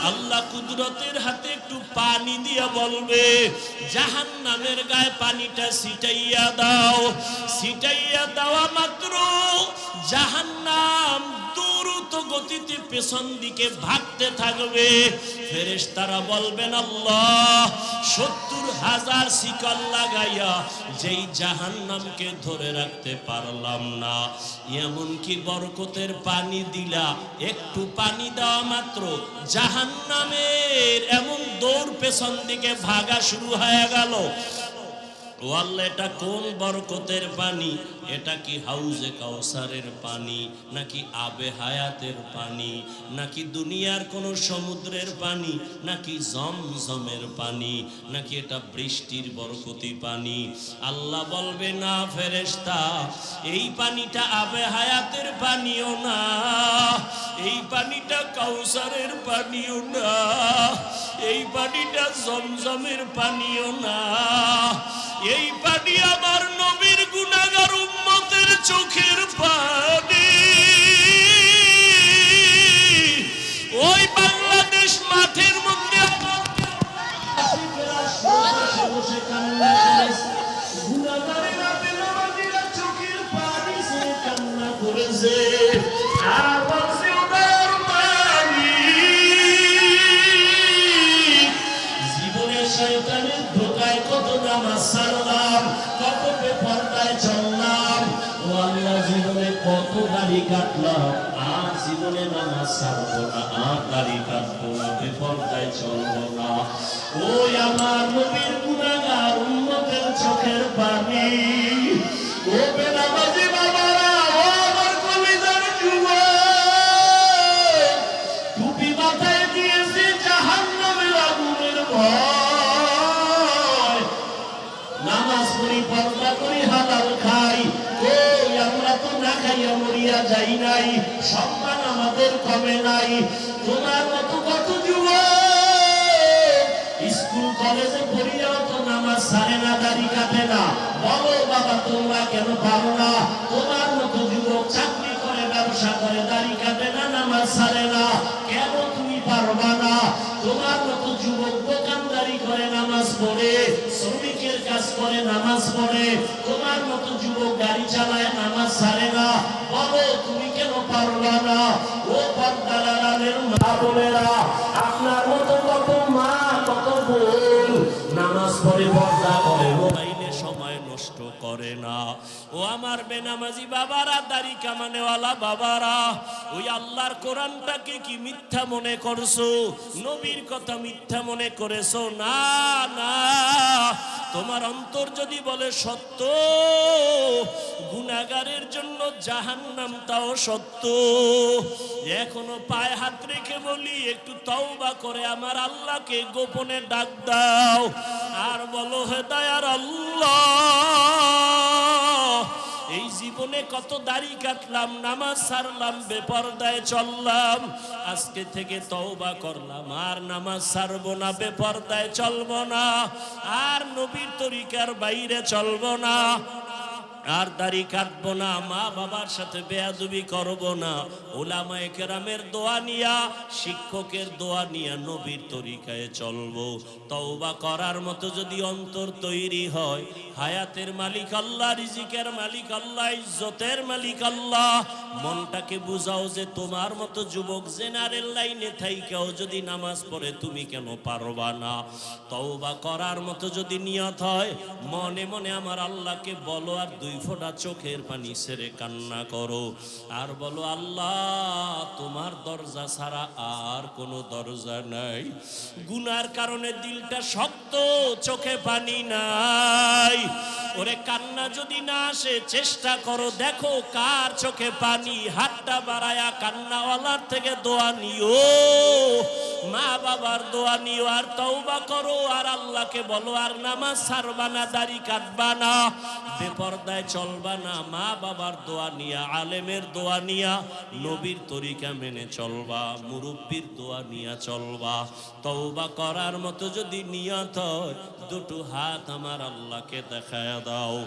আল্লাহ কুদরতের হাতে একটু পানি দিয়া বলবে জাহান্নামের গায়ে পানিটা ছিটাইয়া দাও। ছিটাইয়া দেওয়া মাত্র জাহান্নাম দ্রুত গতিতে পেছন দিকে ভাগতে থাকবে। ফেরেশতারা বলবেন আল্লাহ ৭০,০০০ শিকল লাগাইয়া যেই জাহান্নামকে ধরে রাখতে পারলাম না, এমনকি বরকতের পানি দিলা, একটু পানি দেওয়া মাত্র জাহান্নামের এমন দৌড় পেছন দিকে ভাগা শুরু হয়ে গেল। ও আল্লাহ, এটা কোন বরকতের পানি? এটা কি হাউজে কাউসারের পানি, নাকি আবে হায়াতের পানি, নাকি দুনিয়ার কোন সমুদ্রের পানি, নাকি জমজমের পানি, নাকি এটা বৃষ্টির বরকতি পানি? আল্লাহ বলবে না ফেরেশতা, এই পানিটা আবে হায়াতের পানিও না, এই পানিটা কাউসারের পানিও না, এই পানিটা জমজমের পানিও না, এই পানি আমার নবীর গুনাহগার উম্মতের চোখের পানি। ওই বাংলাদেশ মাঠের মধ্যে চোখের পানি সে কান্না করেছে, জীবনের শয়তানের ধোকায় কত নামাজ ছাড়লাম, কত বেপরদায় চললাম, ও আল্লাহ জীবনে কত দাড়ি কাটলাম, আর জীবনে নামাজ ছাড়বো না, আর দাড়ি কাটবো না, বেপরদায় চলবো না। ওই আমার নবীর গুনাহগার উম্মতের চোখের পানি। ও বেনামাজি বাবারা, ও আমার কলিজার যুবক, টুপি মাথায় দিয়েছে জাহান্নামের আগুনের ভয়, নামাজ পড়ি, পর্দা করি, হালাল খাই, ওই আমরা তো না খাইয়া মরিয়া আমরা যাই নাই, সম্মান আমাদের কমে নাই। তোমার মতো কত যুবক স্কুল কলেজে পড়িয়াও তো নামাজ ছাড়ে না, দাড়ি কাটে না। বলো বাবা তোমরা কেন পারো না? তোমার মতো যুবক চাকরি করে, ব্যবসা করে, দাড়ি কাটে না, নামাজ ছাড়ে না, কেন তুমি পারবা না? তোমার মতো যুবক দোকানদারি করে, নামাজ পড়ে, শ্রমিকের কাজ করে, নামাজ পড়ে। তোমার মতো যুবক গাড়ি চালায়, নামাজ ছাড়ে না, বলো তুমি কেন পারবা না? ও পর্দার আড়ালের মা বোনেরা, আপনার মতো কত মা, কত বোন নামাজ পড়ে, পর্দা করে, মোবাইলে সময় নষ্ট করে না। ও আমার বেনামাজি বাবারা, দাড়ি কামানেওয়ালা বাবারা, ওই আল্লাহর কোরআনটাকে কি মিথ্যা মনে করছো? নবীর কথা মিথ্যা মনে করেছো? না না, তোমার অন্তর যদি বলে সত্য, গুনাহগারের জন্য জাহান্নামটাও সত্য। এখনো পায়ে হাত রেখে বলি, একটু তওবা করে আমার আল্লাহকে গোপনে ডাক দাও, আর বলো হে দয়ার আল্লাহ, এই জীবনে কত দাড়ি কাটলাম, নামাজ ছাড়লাম, বেপরদায় চললাম, আজকে থেকে তওবা করলাম, আর নামাজ ছাড়বো না, বেপরদায় চলবো না, আর নবীর তরিকার বাইরে চলবো না, আর দাড়ি কাটবো না, মা বাবার সাথে বেয়াদবি করবো না, উলামায়ে কেরামের দোয়া নিয়া, শিক্ষকের দোয়া নিয়া নবীর তরিকায় চলবো। তওবা করার মতো যদি অন্তর তৈরি হয়, হায়াতের মালিক আল্লাহ, রিজিকের মালিক আল্লাহ, ইজ্জতের মালিক আল্লাহ। মনটাকে বুঝাও যে তোমার মতো যুবক জেনারেল লাইনে থাইকাও যদি নামাজ পড়ে, তুমি কেন পারবা না? তওবা করার মতো যদি নিয়ত হয়, মনে মনে আমার আল্লাহকে বলো, আর 2 ফোঁটা চোখের পানি ছেড়ে কান্না করো, আর বলো আল্লাহ, তোমার দরজা ছাড়া আর কোনো দরজা নাই। গুনার কারণে দিলটা শক্ত, চোখে পানি নাই। ওরে কান্না যদি না আসে, চেষ্টা করো, দেখো কার চোখে পানি। হাতটা বাড়ায়া কান্নাওয়ালার থেকে দোয়া নিও, মা বাবার দোয়া নিও, আর তওবা করো, আর আল্লাহকে বলো, আর নামাজ ছাড়বা না, দাড়ি কাটবা না, বেপরদায় চলবা না, মা বাবার দোয়া নিয়া, আলেমের দোয়া নিয়া, নবীর তরিকা মেনে চলবা, মুরব্বির দোয়া নিয়া চলবা। তওবা করার মতো যদি নিয়ত হয়, 2টো হাত আমার আল্লাহকে দেখায় দাও।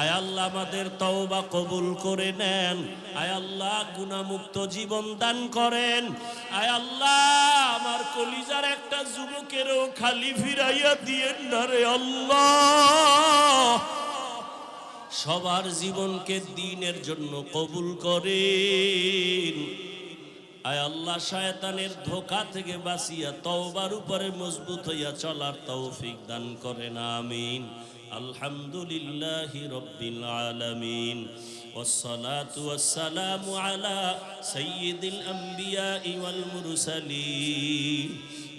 আয় আল্লাহ, আমাদের তওবা কবুল করে নেন। আয় আল্লাহ, গুনাহমুক্ত জীবন দান করেন। আয় আল্লাহ, আমার কলিজার একটা যুবকেরও খালি ফিরাইয়া দিয়েন না রে আল্লাহ। সবার জীবনকে দ্বীনের জন্য কবুল করেন। আয় আল্লাহ, শয়তানের ধোঁকা থেকে বাঁচিয়া তওবার উপরে মজবুত হইয়া চলার তৌফিক দান করেন, আমিন। আলহামদুলিল্লাহি রাব্বিল আলামিন, ওয়াসসালাতু ওয়াসসালামু আলা সাইয়্যিদিল আমবিয়াই ওয়াল মুরসালিন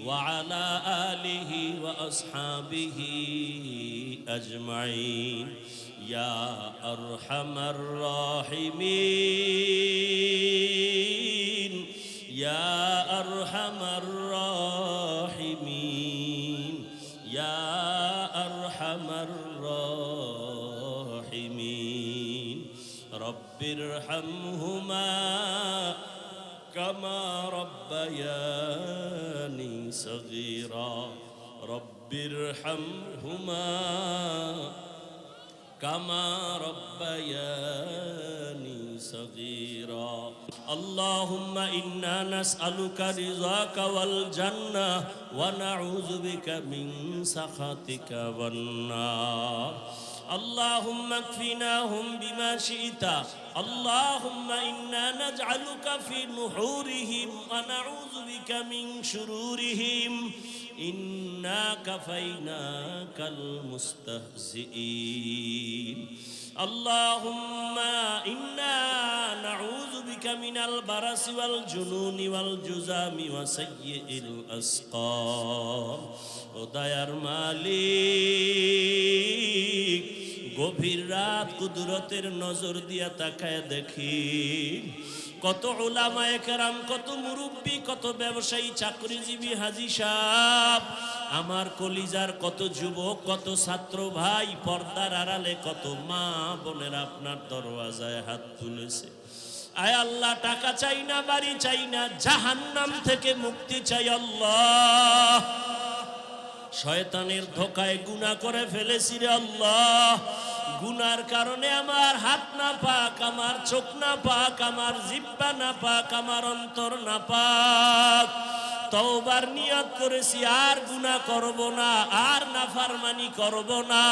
ওয়া আলা আলিহি ওয়া আসহাবিহি আজমাইন। ইয়া আরহামার রাহিমিন, ইয়া আরহামার রাহিমিন, ইয়া আরহামার রাহিমিন। রব্বিরহামহুমা কামা রব্বায়ানি সগীরা, রব্বিরহামহুমা কামা রব্বায়ানি সগীরা। আল্লাহুম্মা ইন্না নাসআলুকা রিযাকা ওয়াল জান্নাহ ওয়া নাউযু বিকা মিন সাখাতিকা ওয়ান নার। اللهم اكفناهم بما شئت، اللهم إنا نجعلك في نحورهم ونعوذ بك من شرورهم، إنا كفيناك المستهزئين. اللهم إنا نعوذ بك من البرص والجنون والجذام وسيء الأسقام. ও দয়ার মালিক, গভীর রাত কুদরতের নজর দিয়া তাকায় দেখি কত উলামায়ে কেরাম, কত মুরব্বী, কত ব্যবসায়ী, চাকরিজীবী, হাজী সাহেব, আমার কলিজার কত যুবক, কত ছাত্র ভাই, পর্দার আড়ালে কত মা বোনেরা আপনার দরওয়াজায় হাত তুলেছে। আয় আল্লাহ, টাকা চাই না, বাড়ি চাই না, জাহান্নাম থেকে মুক্তি চাই আল্লাহ। শয়তানের ধোকায় গুনাহ করে ফেলেছি রে আল্লাহ। গুনার কারণে আমার হাত না পাক, আমার চোখ না পাক, আমার জিহ্বা না পাক, আমার অন্তর না পাক। তওবার নিয়ত করেছি, আর গুনাহ করব না, আর নাফরমানি করব না,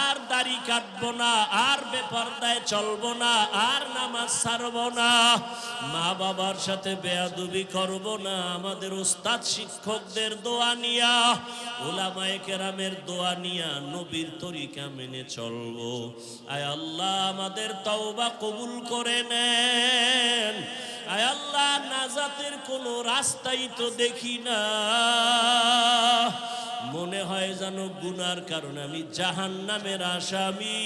আর দাড়ি কাটব না, আর বেপরদায় চলব না, আর নামাজ ছাড়ব না, মা বাবার সাথে বেয়াদবি করব না। আমাদের উস্তাদ শিক্ষকদের দোয়া নিয়া, উলামায়ে কেরামের দোয়া নিয়া নবীর তরিকা মেনে চলব। আয় আল্লাহ, আমাদের তওবা কবুল করে নেন। আয় আল্লাহ, নাজাতের কোনো রাস্তাই তো দেখি না। মনে হয় যেন গুনার কারণে আমি জাহান্নামের আসামি।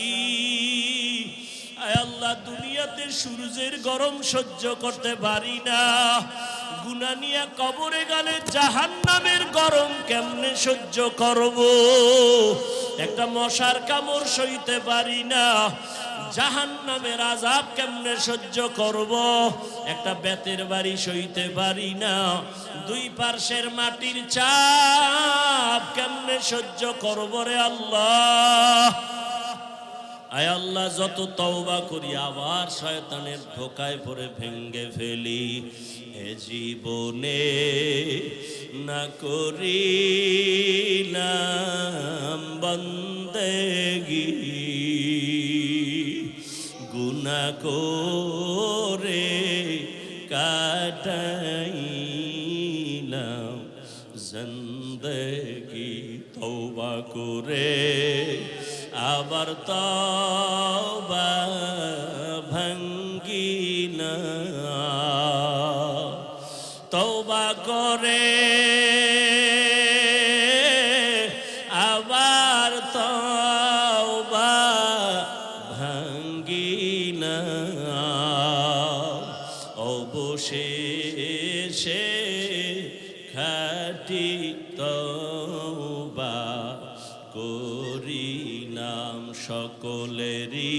আয় আল্লাহ, দুনিয়াতে সূর্যের গরম সহ্য করতে পারি না, গুনাহ নিয়ে কবরে গেলে জাহান্নামের গরম কেমনে সহ্য করব? একটা মশার কামড় সইতে পারি না, জাহান্নামের আযাব কেমনে সহ্য করব? একটা বেতের বাড়ি সইতে পারি না, দুই পার্শ্বের মাটির চাপ কেমনে সহ্য করব রে আল্লাহ। আয় আল্লাহ, যত তওবা করি আবার শয়তানের ধোকায় পড়ে ভেঙ্গে ফেলি। এ জীবনে না করিলাম বন্দেগি, গুনাহ করে কাটাইলাম জিন্দেগি। তওবা করে আবার তওবা ভাঙ্গি না, তওবা করে আবার তওবা ভাঙ্গি না, অবশেষে খাঁটি তওবা করিলাম। সকলেরই